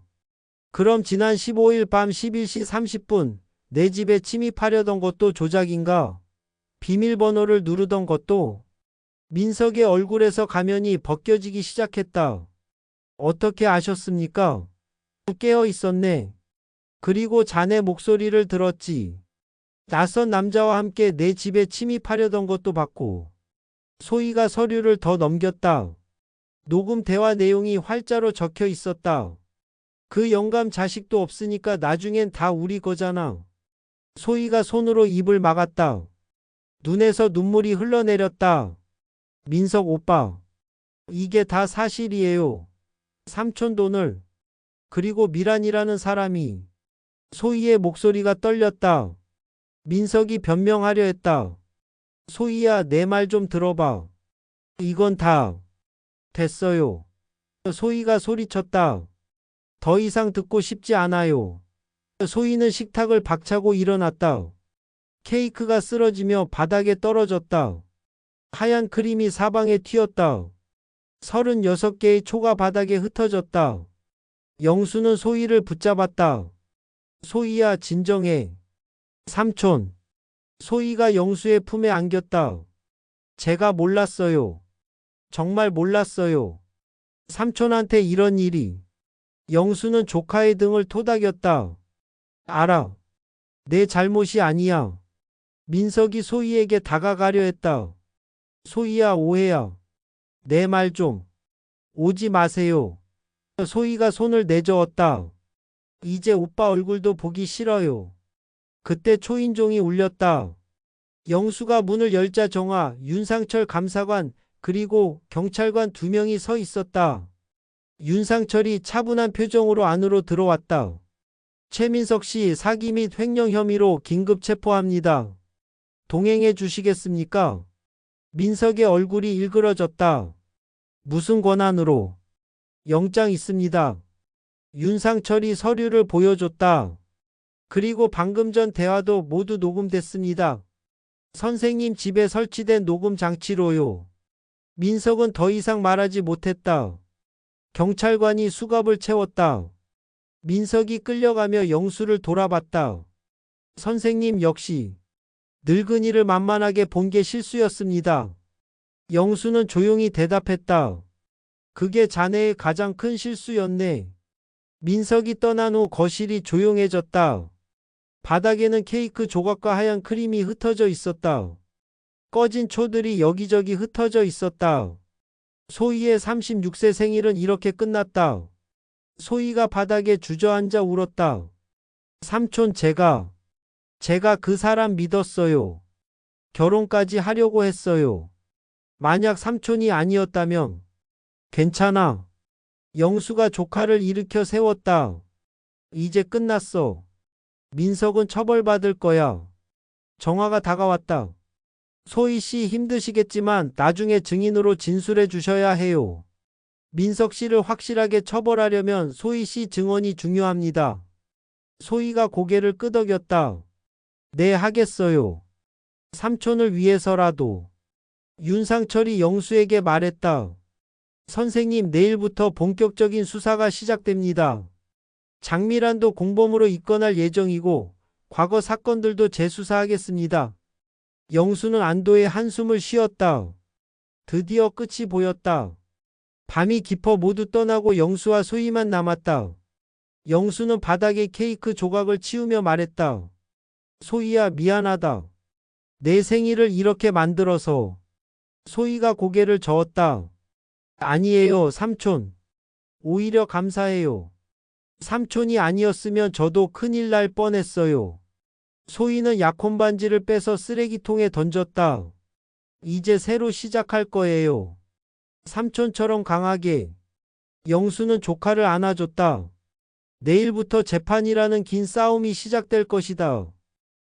A: 그럼 지난 15일 밤 11시 30분 내 집에 침입하려던 것도 조작인가? 비밀번호를 누르던 것도? 민석의 얼굴에서 가면이 벗겨지기 시작했다. 어떻게 아셨습니까? 깨어 있었네. 그리고 자네 목소리를 들었지. 낯선 남자와 함께 내 집에 침입하려던 것도 봤고. 소희가 서류를 더 넘겼다. 녹음 대화 내용이 활자로 적혀 있었다. 그 영감 자식도 없으니까 나중엔 다 우리 거잖아. 소희가 손으로 입을 막았다. 눈에서 눈물이 흘러내렸다. 민석 오빠, 이게 다 사실이에요. 삼촌 돈을, 그리고 미란이라는 사람이. 소희의 목소리가 떨렸다. 민석이 변명하려 했다. 소희야, 내 말 좀 들어봐. 이건 다 됐어요. 소희가 소리쳤다. 더 이상 듣고 싶지 않아요. 소희는 식탁을 박차고 일어났다. 케이크가 쓰러지며 바닥에 떨어졌다. 하얀 크림이 사방에 튀었다. 36개의 초가 바닥에 흩어졌다. 영수는 소희를 붙잡았다. 소희야, 진정해. 삼촌. 소희가 영수의 품에 안겼다. 제가 몰랐어요. 정말 몰랐어요. 삼촌한테 이런 일이. 영수는 조카의 등을 토닥였다. 알아. 내 잘못이 아니야. 민석이 소희에게 다가가려 했다. 소희야, 오해야. 내 말 좀. 오지 마세요. 소희가 손을 내저었다. 이제 오빠 얼굴도 보기 싫어요. 그때 초인종이 울렸다. 영수가 문을 열자 정아, 윤상철 감사관, 그리고 경찰관 2명이 서 있었다. 윤상철이 차분한 표정으로 안으로 들어왔다. 최민석 씨 사기 및 횡령 혐의로 긴급 체포합니다. 동행해 주시겠습니까? 민석의 얼굴이 일그러졌다. 무슨 권한으로? 영장 있습니다. 윤상철이 서류를 보여줬다. 그리고 방금 전 대화도 모두 녹음됐습니다. 선생님 집에 설치된 녹음 장치로요. 민석은 더 이상 말하지 못했다. 경찰관이 수갑을 채웠다. 민석이 끌려가며 영수를 돌아봤다. 선생님 역시 늙은이를 만만하게 본 게 실수였습니다. 영수는 조용히 대답했다. 그게 자네의 가장 큰 실수였네. 민석이 떠난 후 거실이 조용해졌다. 바닥에는 케이크 조각과 하얀 크림이 흩어져 있었다. 꺼진 초들이 여기저기 흩어져 있었다. 소희의 36세 생일은 이렇게 끝났다. 소희가 바닥에 주저앉아 울었다. 삼촌, 제가 그 사람 믿었어요. 결혼까지 하려고 했어요. 만약 삼촌이 아니었다면. 괜찮아. 영수가 조카를 일으켜 세웠다. 이제 끝났어. 민석은 처벌받을 거야. 정화가 다가왔다. 소희 씨 힘드시겠지만 나중에 증인으로 진술해 주셔야 해요. 민석 씨를 확실하게 처벌하려면 소희 씨 증언이 중요합니다. 소희가 고개를 끄덕였다. 네, 하겠어요. 삼촌을 위해서라도. 윤상철이 영수에게 말했다. 선생님, 내일부터 본격적인 수사가 시작됩니다. 장미란도 공범으로 입건할 예정이고 과거 사건들도 재수사하겠습니다. 영수는 안도의 한숨을 쉬었다. 드디어 끝이 보였다. 밤이 깊어 모두 떠나고 영수와 소희만 남았다. 영수는 바닥에 케이크 조각을 치우며 말했다. 소희야, 미안하다. 내 생일을 이렇게 만들어서. 소희가 고개를 저었다. 아니에요, 삼촌. 오히려 감사해요. 삼촌이 아니었으면 저도 큰일 날 뻔했어요. 소희는 약혼 반지를 빼서 쓰레기통에 던졌다. 이제 새로 시작할 거예요. 삼촌처럼 강하게. 영수는 조카를 안아줬다. 내일부터 재판이라는 긴 싸움이 시작될 것이다.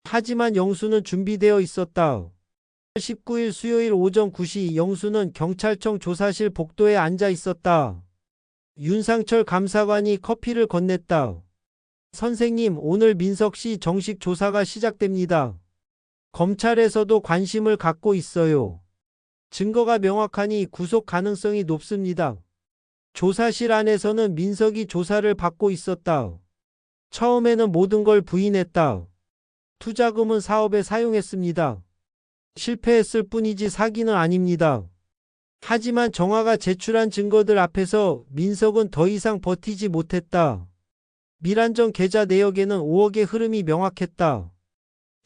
A: 하지만 영수는 준비되어 있었다. 19일 수요일 오전 9시 영수는 경찰청 조사실 복도에 앉아 있었다. 윤상철 감사관이 커피를 건넸다. 선생님, 오늘 민석 씨 정식 조사가 시작됩니다. 검찰에서도 관심을 갖고 있어요. 증거가 명확하니 구속 가능성이 높습니다. 조사실 안에서는 민석이 조사를 받고 있었다. 처음에는 모든 걸 부인했다. 투자금은 사업에 사용했습니다. 실패했을 뿐이지 사기는 아닙니다. 하지만 정화가 제출한 증거들 앞에서 민석은 더 이상 버티지 못했다. 미란정 계좌 내역에는 5억의 흐름이 명확했다.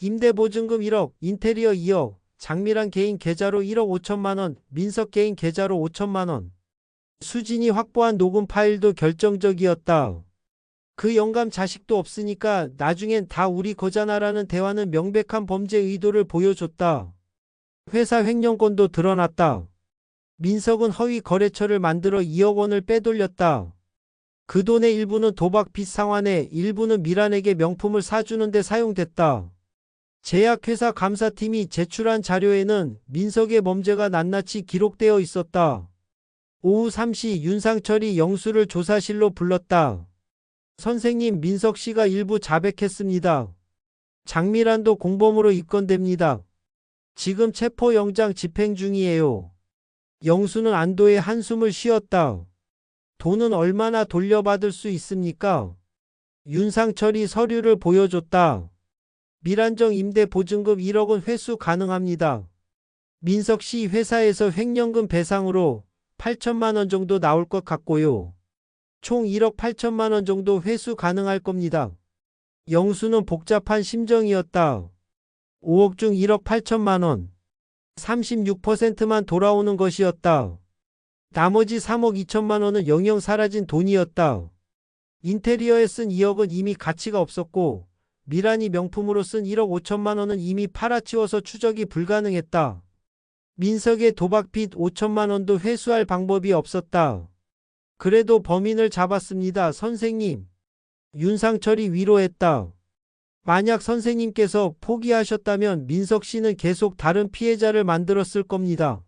A: 임대보증금 1억, 인테리어 2억, 장미란 개인 계좌로 1억 5천만 원, 민석 개인 계좌로 5천만 원. 수진이 확보한 녹음 파일도 결정적이었다. 그 영감 자식도 없으니까 나중엔 다 우리 거잖아라는 대화는 명백한 범죄 의도를 보여줬다. 회사 횡령권도 드러났다. 민석은 허위 거래처를 만들어 2억 원을 빼돌렸다. 그 돈의 일부는 도박 빚 상환에 일부는 미란에게 명품을 사주는 데 사용됐다. 제약회사 감사팀이 제출한 자료에는 민석의 범죄가 낱낱이 기록되어 있었다. 오후 3시 윤상철이 영수를 조사실로 불렀다. 선생님, 민석 씨가 일부 자백했습니다. 장미란도 공범으로 입건됩니다. 지금 체포영장 집행 중이에요. 영수는 안도의 한숨을 쉬었다. 돈은 얼마나 돌려받을 수 있습니까? 윤상철이 서류를 보여줬다. 미란정 임대 보증금 1억은 회수 가능합니다. 민석 씨 회사에서 횡령금 배상으로 8천만 원 정도 나올 것 같고요. 총 1억 8천만 원 정도 회수 가능할 겁니다. 영수는 복잡한 심정이었다. 5억 중 1억 8천만 원. 36%만 돌아오는 것이었다. 나머지 3억 2천만 원은 영영 사라진 돈이었다. 인테리어에 쓴 2억은 이미 가치가 없었고 미란이 명품으로 쓴 1억 5천만 원은 이미 팔아치워서 추적이 불가능했다. 민석의 도박 빚 5천만 원도 회수할 방법이 없었다. 그래도 범인을 잡았습니다, 선생님. 윤상철이 위로했다. 만약 선생님께서 포기하셨다면 민석 씨는 계속 다른 피해자를 만들었을 겁니다.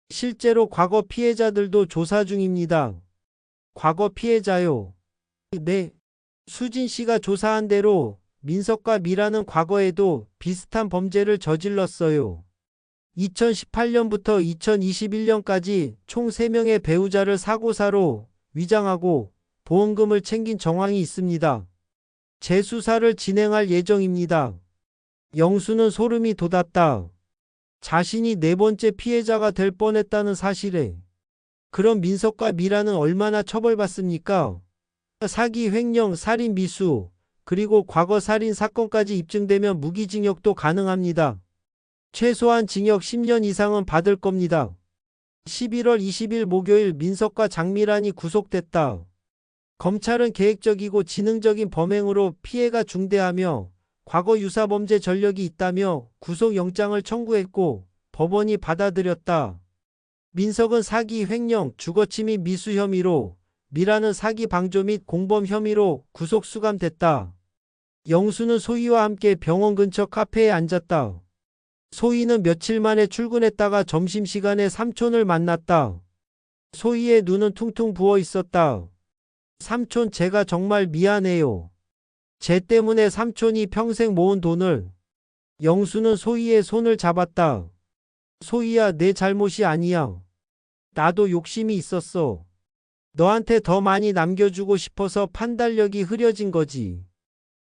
A: 실제로 과거 피해자들도 조사 중입니다. 과거 피해자요? 네. 수진 씨가 조사한 대로 민석과 미라는 과거에도 비슷한 범죄를 저질렀어요. 2018년부터 2021년까지 총 3명의 배우자를 사고사로 위장하고 보험금을 챙긴 정황이 있습니다. 재수사를 진행할 예정입니다. 영수는 소름이 돋았다. 자신이 4번째 피해자가 될 뻔했다는 사실에. 그럼 민석과 미라는 얼마나 처벌받습니까? 사기, 횡령, 살인, 미수, 그리고 과거 살인 사건까지 입증되면 무기징역도 가능합니다. 최소한 징역 10년 이상은 받을 겁니다. 11월 20일 목요일 민석과 장미란이 구속됐다. 검찰은 계획적이고 지능적인 범행으로 피해가 중대하며 과거 유사범죄 전력이 있다며 구속영장을 청구했고 법원이 받아들였다. 민석은 사기, 횡령, 주거침입 미수 혐의로, 미라는 사기 방조 및 공범 혐의로 구속 수감됐다. 영수는 소희와 함께 병원 근처 카페에 앉았다. 소희는 며칠 만에 출근했다가 점심시간에 삼촌을 만났다. 소희의 눈은 퉁퉁 부어 있었다. 삼촌, 제가 정말 미안해요. 쟤 때문에 삼촌이 평생 모은 돈을. 영수는 소희의 손을 잡았다. 소희야, 내 잘못이 아니야. 나도 욕심이 있었어. 너한테 더 많이 남겨주고 싶어서 판단력이 흐려진 거지.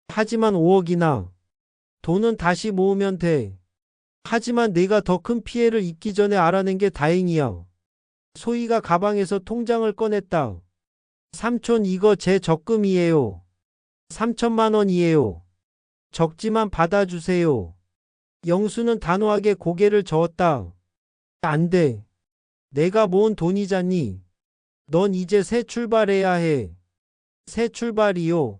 A: 하지만 5억이나. 돈은 다시 모으면 돼. 하지만 내가 더 큰 피해를 입기 전에 알아낸 게 다행이야. 소희가 가방에서 통장을 꺼냈다. 삼촌, 이거 제 적금이에요. 3천만 원이에요. 적지만 받아주세요. 영수는 단호하게 고개를 저었다. 안 돼. 내가 모은 돈이잖니. 넌 이제 새 출발해야 해. 새 출발이요.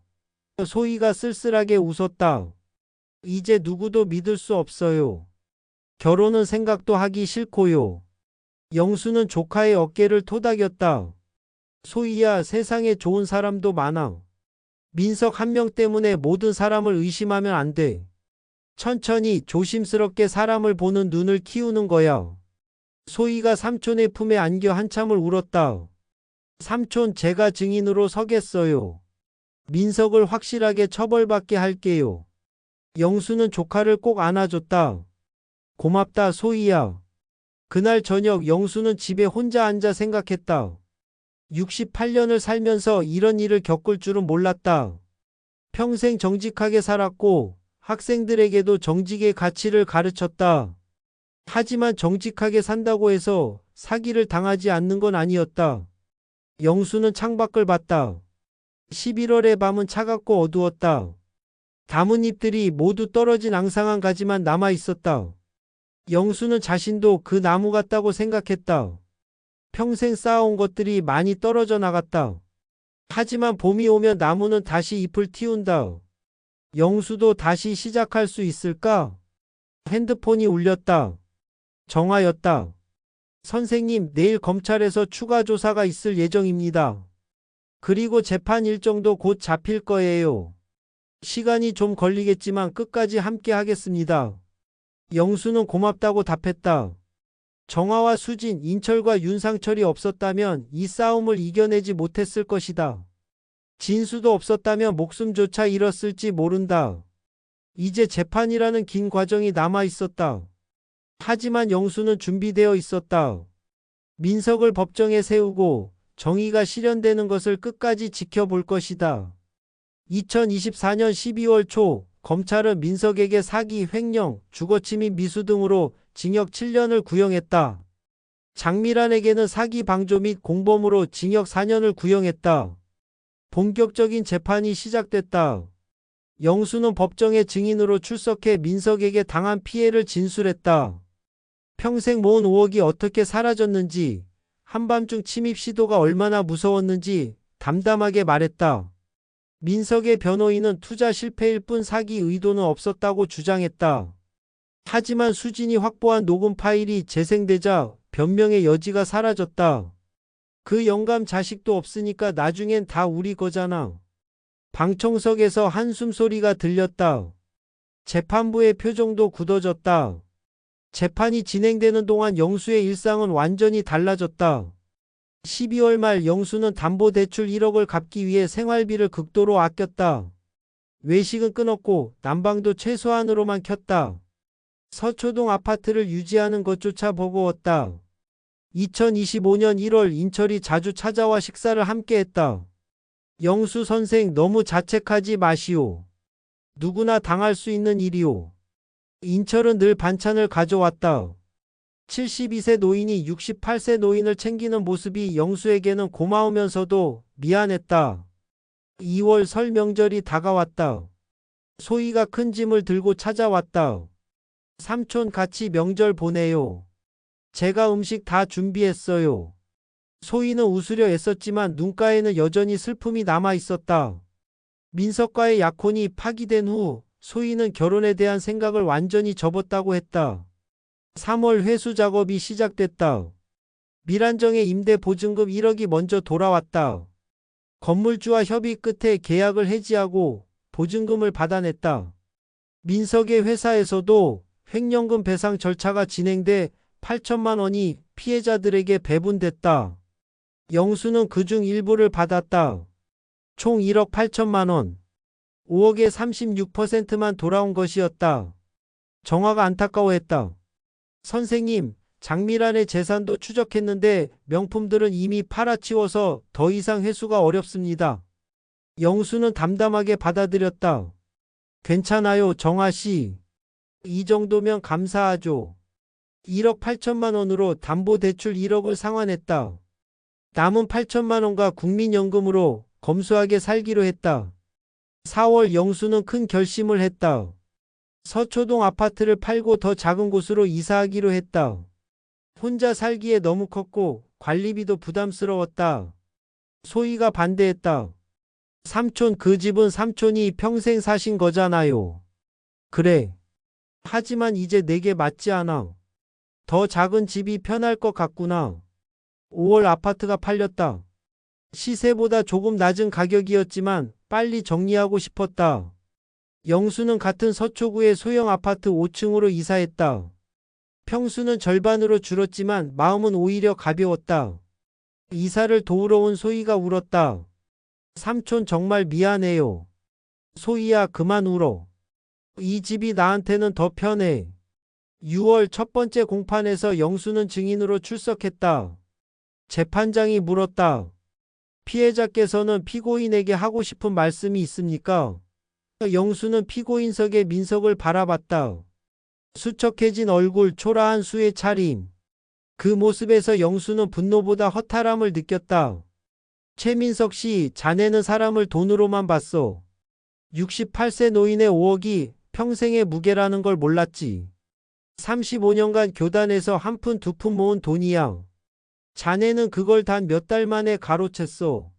A: 소희가 쓸쓸하게 웃었다. 이제 누구도 믿을 수 없어요. 결혼은 생각도 하기 싫고요. 영수는 조카의 어깨를 토닥였다. 소희야, 세상에 좋은 사람도 많아. 민석 한 명 때문에 모든 사람을 의심하면 안 돼. 천천히 조심스럽게 사람을 보는 눈을 키우는 거야. 소희가 삼촌의 품에 안겨 한참을 울었다. 삼촌, 제가 증인으로 서겠어요. 민석을 확실하게 처벌받게 할게요. 영수는 조카를 꼭 안아줬다. 고맙다, 소희야. 그날 저녁 영수는 집에 혼자 앉아 생각했다. 68년을 살면서 이런 일을 겪을 줄은 몰랐다. 평생 정직하게 살았고 학생들에게도 정직의 가치를 가르쳤다. 하지만 정직하게 산다고 해서 사기를 당하지 않는 건 아니었다. 영수는 창밖을 봤다. 11월의 밤은 차갑고 어두웠다. 나뭇잎들이 모두 떨어진 앙상한 가지만 남아 있었다. 영수는 자신도 그 나무 같다고 생각했다. 평생 쌓아온 것들이 많이 떨어져 나갔다. 하지만 봄이 오면 나무는 다시 잎을 틔운다. 영수도 다시 시작할 수 있을까? 핸드폰이 울렸다. 정화였다. 선생님, 내일 검찰에서 추가 조사가 있을 예정입니다. 그리고 재판 일정도 곧 잡힐 거예요. 시간이 좀 걸리겠지만 끝까지 함께 하겠습니다. 영수는 고맙다고 답했다. 정화와 수진, 인철과 윤상철이 없었다면 이 싸움을 이겨내지 못했을 것이다. 진수도 없었다면 목숨조차 잃었을지 모른다. 이제 재판이라는 긴 과정이 남아 있었다. 하지만 영수는 준비되어 있었다. 민석을 법정에 세우고 정의가 실현되는 것을 끝까지 지켜볼 것이다. 2024년 12월 초 검찰은 민석에게 사기, 횡령, 주거침입 미수 등으로 징역 7년을 구형했다. 장미란에게는 사기 방조 및 공범으로 징역 4년을 구형했다. 본격적인 재판이 시작됐다. 영수는 법정에 증인으로 출석해 민석에게 당한 피해를 진술했다. 평생 모은 5억이 어떻게 사라졌는지, 한밤중 침입 시도가 얼마나 무서웠는지 담담하게 말했다. 민석의 변호인은 투자 실패일 뿐 사기 의도는 없었다고 주장했다. 하지만 수진이 확보한 녹음 파일이 재생되자 변명의 여지가 사라졌다. 그 영감 자식도 없으니까 나중엔 다 우리 거잖아. 방청석에서 한숨 소리가 들렸다. 재판부의 표정도 굳어졌다. 재판이 진행되는 동안 영수의 일상은 완전히 달라졌다. 12월 말 영수는 담보대출 1억을 갚기 위해 생활비를 극도로 아꼈다. 외식은 끊었고 난방도 최소한으로만 켰다. 서초동 아파트를 유지하는 것조차 버거웠다. 2025년 1월 인철이 자주 찾아와 식사를 함께했다. 영수 선생, 너무 자책하지 마시오. 누구나 당할 수 있는 일이오. 인철은 늘 반찬을 가져왔다. 72세 노인이 68세 노인을 챙기는 모습이 영수에게는 고마우면서도 미안했다. 2월 설 명절이 다가왔다. 소희가 큰 짐을 들고 찾아왔다. 삼촌, 같이 명절 보내요. 제가 음식 다 준비했어요. 소희는 웃으려 애썼지만 눈가에는 여전히 슬픔이 남아 있었다. 민석과의 약혼이 파기된 후 소희는 결혼에 대한 생각을 완전히 접었다고 했다. 3월 회수 작업이 시작됐다. 밀안정의 임대 보증금 1억이 먼저 돌아왔다. 건물주와 협의 끝에 계약을 해지하고 보증금을 받아냈다. 민석의 회사에서도 횡령금 배상 절차가 진행돼 8천만 원이 피해자들에게 배분됐다. 영수는 그중 일부를 받았다. 총 1억 8천만 원. 5억의 36%만 돌아온 것이었다. 정화가 안타까워했다. 선생님, 장미란의 재산도 추적했는데 명품들은 이미 팔아치워서 더 이상 회수가 어렵습니다. 영수는 담담하게 받아들였다. 괜찮아요, 정화씨. 이 정도면 감사하죠. 1억 8천만 원으로 담보대출 1억을 상환했다. 남은 8천만 원과 국민연금으로 검소하게 살기로 했다. 4월 영수는 큰 결심을 했다. 서초동 아파트를 팔고 더 작은 곳으로 이사하기로 했다. 혼자 살기에 너무 컸고 관리비도 부담스러웠다. 소희가 반대했다. 삼촌, 그 집은 삼촌이 평생 사신 거잖아요. 그래. 하지만 이제 내게 맞지 않아. 더 작은 집이 편할 것 같구나. 5월 아파트가 팔렸다. 시세보다 조금 낮은 가격이었지만 빨리 정리하고 싶었다. 영수는 같은 서초구의 소형 아파트 5층으로 이사했다. 평수는 절반으로 줄었지만 마음은 오히려 가벼웠다. 이사를 도우러 온 소희가 울었다. 삼촌, 정말 미안해요. 소희야, 그만 울어. 이 집이 나한테는 더 편해. 6월 첫 번째 공판에서 영수는 증인으로 출석했다. 재판장이 물었다. 피해자께서는 피고인에게 하고 싶은 말씀이 있습니까? 영수는 피고인석의 민석을 바라봤다. 수척해진 얼굴, 초라한 수의 차림. 그 모습에서 영수는 분노보다 허탈함을 느꼈다. 최민석 씨, 자네는 사람을 돈으로만 봤어. 68세 노인의 5억이 평생의 무게라는 걸 몰랐지. 35년간 교단에서 한 푼 두 푼 모은 돈이야. 자네는 그걸 단 몇 달 만에 가로챘어.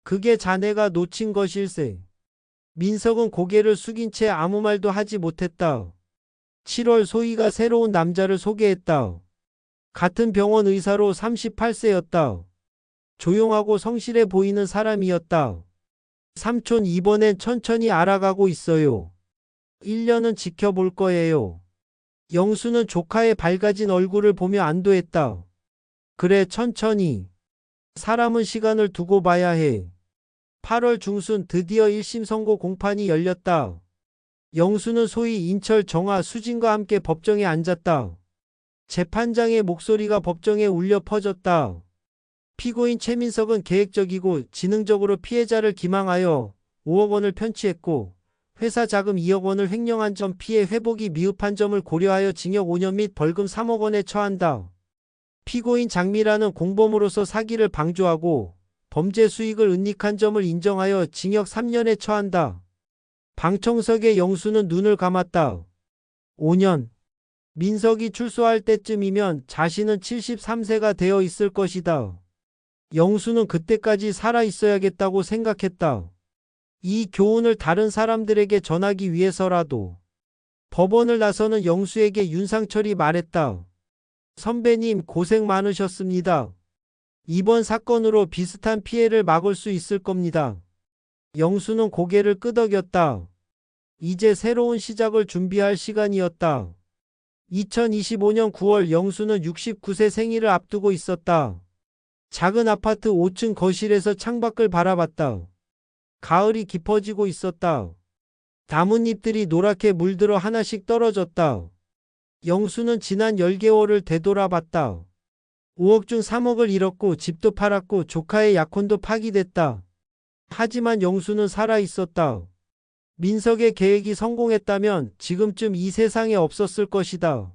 A: 그게 자네가 놓친 것일세. 민석은 고개를 숙인 채 아무 말도 하지 못했다. 7월 소희가 새로운 남자를 소개했다. 같은 병원 의사로 38세였다. 조용하고 성실해 보이는 사람이었다. 삼촌 이번엔 천천히 알아가고 있어요. 1년은 지켜볼 거예요. 영수는 조카의 밝아진 얼굴을 보며 안도했다. 그래 천천히. 사람은 시간을 두고 봐야 해. 8월 중순 드디어 1심 선고 공판이 열렸다. 영수는 소위 인철 정화 수진과 함께 법정에 앉았다. 재판장의 목소리가 법정에 울려 퍼졌다. 피고인 최민석은 계획적이고 지능적으로 피해자를 기망하여 5억 원을 편취했고 회사 자금 2억 원을 횡령한 점 피해 회복이 미흡한 점을 고려하여 징역 5년 및 벌금 3억 원에 처한다. 피고인 장미라는 공범으로서 사기를 방조하고 범죄 수익을 은닉한 점을 인정하여 징역 3년에 처한다. 방청석의 영수는 눈을 감았다. 5년. 민석이 출소할 때쯤이면 자신은 73세가 되어 있을 것이다. 영수는 그때까지 살아 있어야겠다고 생각했다. 이 교훈을 다른 사람들에게 전하기 위해서라도. 법원을 나서는 영수에게 윤상철이 말했다. 선배님 고생 많으셨습니다. 이번 사건으로 비슷한 피해를 막을 수 있을 겁니다. 영수는 고개를 끄덕였다. 이제 새로운 시작을 준비할 시간이었다. 2025년 9월 영수는 69세 생일을 앞두고 있었다. 작은 아파트 5층 거실에서 창밖을 바라봤다. 가을이 깊어지고 있었다. 나뭇잎들이 노랗게 물들어 하나씩 떨어졌다. 영수는 지난 10개월을 되돌아봤다. 5억 중 3억을 잃었고 집도 팔았고 조카의 약혼도 파기됐다. 하지만 영수는 살아있었다. 민석의 계획이 성공했다면 지금쯤 이 세상에 없었을 것이다.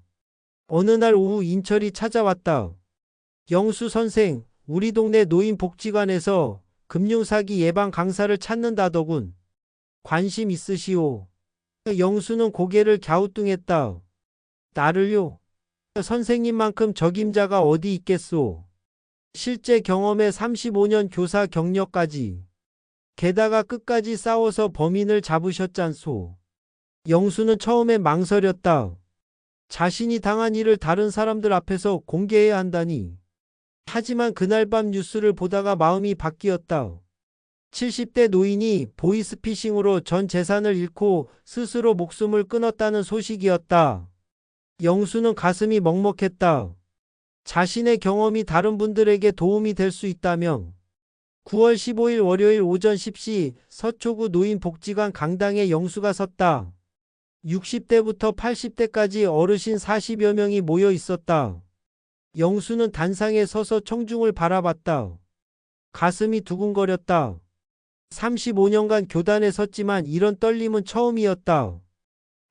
A: 어느 날 오후 인철이 찾아왔다. 영수 선생, 우리 동네 노인복지관에서 금융사기 예방 강사를 찾는다더군. 관심 있으시오? 영수는 고개를 갸우뚱했다. 나를요? 선생님만큼 적임자가 어디 있겠소? 실제 경험에 35년 교사 경력까지. 게다가 끝까지 싸워서 범인을 잡으셨잖소. 영수는 처음에 망설였다. 자신이 당한 일을 다른 사람들 앞에서 공개해야 한다니. 하지만 그날 밤 뉴스를 보다가 마음이 바뀌었다. 70대 노인이 보이스피싱으로 전 재산을 잃고 스스로 목숨을 끊었다는 소식이었다. 영수는 가슴이 먹먹했다. 자신의 경험이 다른 분들에게 도움이 될 수 있다면 9월 15일 월요일 오전 10시 서초구 노인복지관 강당에 영수가 섰다. 60대부터 80대까지 어르신 40여 명이 모여 있었다. 영수는 단상에 서서 청중을 바라봤다. 가슴이 두근거렸다. 35년간 교단에 섰지만 이런 떨림은 처음이었다.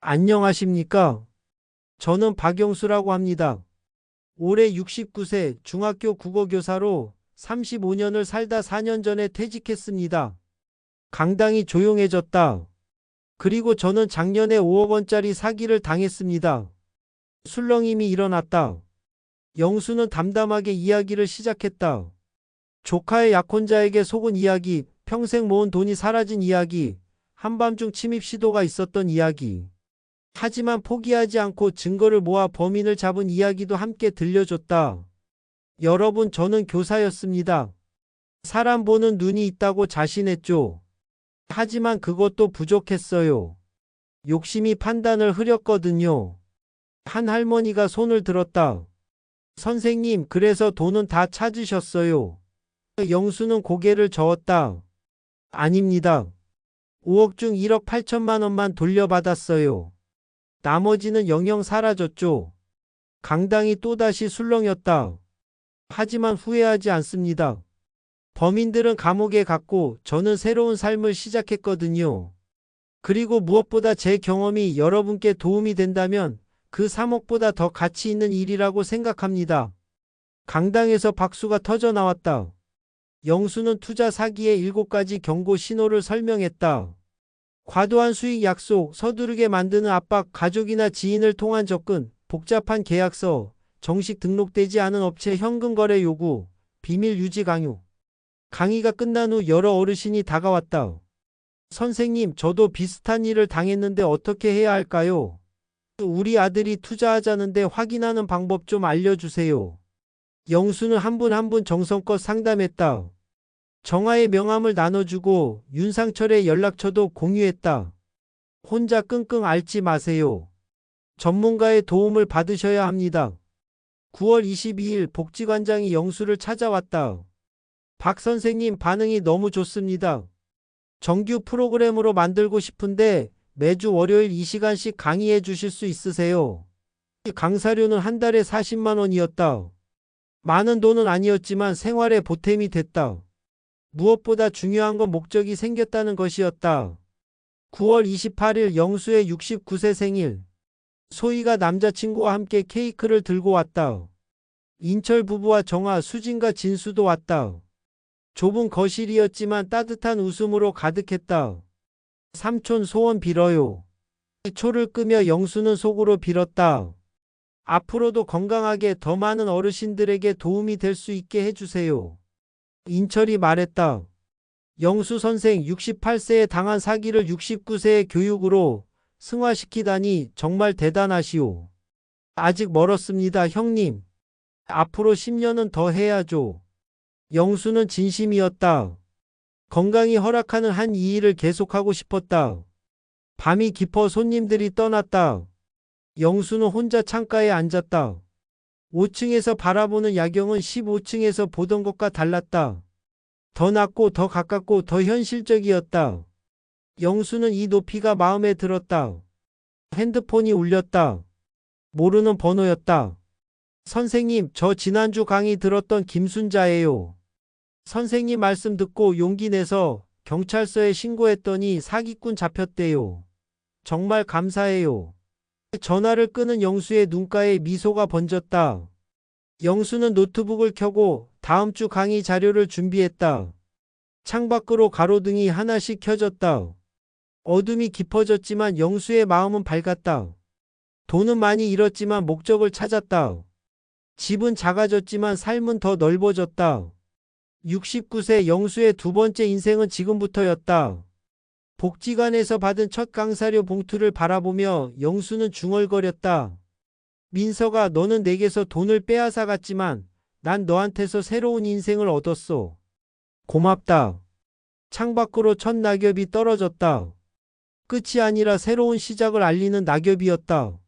A: 안녕하십니까? 저는 박영수라고 합니다. 올해 69세 중학교 국어교사로 35년을 살다 4년 전에 퇴직했습니다. 강당이 조용해졌다. 그리고 저는 작년에 5억 원짜리 사기를 당했습니다. 술렁임이 일어났다. 영수는 담담하게 이야기를 시작했다. 조카의 약혼자에게 속은 이야기, 평생 모은 돈이 사라진 이야기, 한밤중 침입 시도가 있었던 이야기. 하지만 포기하지 않고 증거를 모아 범인을 잡은 이야기도 함께 들려줬다. 여러분, 저는 교사였습니다. 사람 보는 눈이 있다고 자신했죠. 하지만 그것도 부족했어요. 욕심이 판단을 흐렸거든요. 한 할머니가 손을 들었다. 선생님, 그래서 돈은 다 찾으셨어요? 영수는 고개를 저었다. 아닙니다. 5억 중 1억 8천만 원만 돌려받았어요. 나머지는 영영 사라졌죠. 강당이 또다시 술렁였다. 하지만 후회하지 않습니다. 범인들은 감옥에 갔고 저는 새로운 삶을 시작했거든요. 그리고 무엇보다 제 경험이 여러분께 도움이 된다면 그 3억보다 더 가치 있는 일이라고 생각합니다. 강당에서 박수가 터져 나왔다. 영수는 투자 사기의 7가지 경고 신호를 설명했다. 과도한 수익 약속, 서두르게 만드는 압박, 가족이나 지인을 통한 접근, 복잡한 계약서, 정식 등록되지 않은 업체 현금 거래 요구, 비밀 유지 강요. 강의가 끝난 후 여러 어르신이 다가왔다. 선생님, 저도 비슷한 일을 당했는데 어떻게 해야 할까요? 우리 아들이 투자하자는데 확인하는 방법 좀 알려주세요. 영수는 한 분 한 분 정성껏 상담했다. 정화의 명함을 나눠주고 윤상철의 연락처도 공유했다. 혼자 끙끙 앓지 마세요. 전문가의 도움을 받으셔야 합니다. 9월 22일 복지관장이 영수를 찾아왔다. 박 선생님 반응이 너무 좋습니다. 정규 프로그램으로 만들고 싶은데 매주 월요일 이 시간씩 강의해 주실 수 있으세요? 강사료는 한 달에 40만 원이었다. 많은 돈은 아니었지만 생활에 보탬이 됐다. 무엇보다 중요한 건 목적이 생겼다는 것이었다. 9월 28일 영수의 69세 생일. 소희가 남자친구와 함께 케이크를 들고 왔다. 인철 부부와 정아, 수진과 진수도 왔다. 좁은 거실이었지만 따뜻한 웃음으로 가득했다. 삼촌 소원 빌어요. 초를 끄며 영수는 속으로 빌었다. 앞으로도 건강하게 더 많은 어르신들에게 도움이 될 수 있게 해주세요. 인철이 말했다. 영수 선생 68세에 당한 사기를 69세의 교육으로 승화시키다니 정말 대단하시오. 아직 멀었습니다, 형님. 앞으로 10년은 더 해야죠. 영수는 진심이었다. 건강이 허락하는 한 이 일을 계속하고 싶었다. 밤이 깊어 손님들이 떠났다. 영수는 혼자 창가에 앉았다. 5층에서 바라보는 야경은 15층에서 보던 것과 달랐다. 더 낮고 더 가깝고 더 현실적이었다. 영수는 이 높이가 마음에 들었다. 핸드폰이 울렸다. 모르는 번호였다. 선생님, 저 지난주 강의 들었던 김순자예요. 선생님 말씀 듣고 용기 내서 경찰서에 신고했더니 사기꾼 잡혔대요. 정말 감사해요. 전화를 끄는 영수의 눈가에 미소가 번졌다. 영수는 노트북을 켜고 다음 주 강의 자료를 준비했다. 창밖으로 가로등이 하나씩 켜졌다. 어둠이 깊어졌지만 영수의 마음은 밝았다. 돈은 많이 잃었지만 목적을 찾았다. 집은 작아졌지만 삶은 더 넓어졌다. 69세 영수의 두 번째 인생은 지금부터였다. 복지관에서 받은 첫 강사료 봉투를 바라보며 영수는 중얼거렸다. 민서가, 너는 내게서 돈을 빼앗아 갔지만 난 너한테서 새로운 인생을 얻었어. 고맙다. 창밖으로 첫 낙엽이 떨어졌다. 끝이 아니라 새로운 시작을 알리는 낙엽이었다.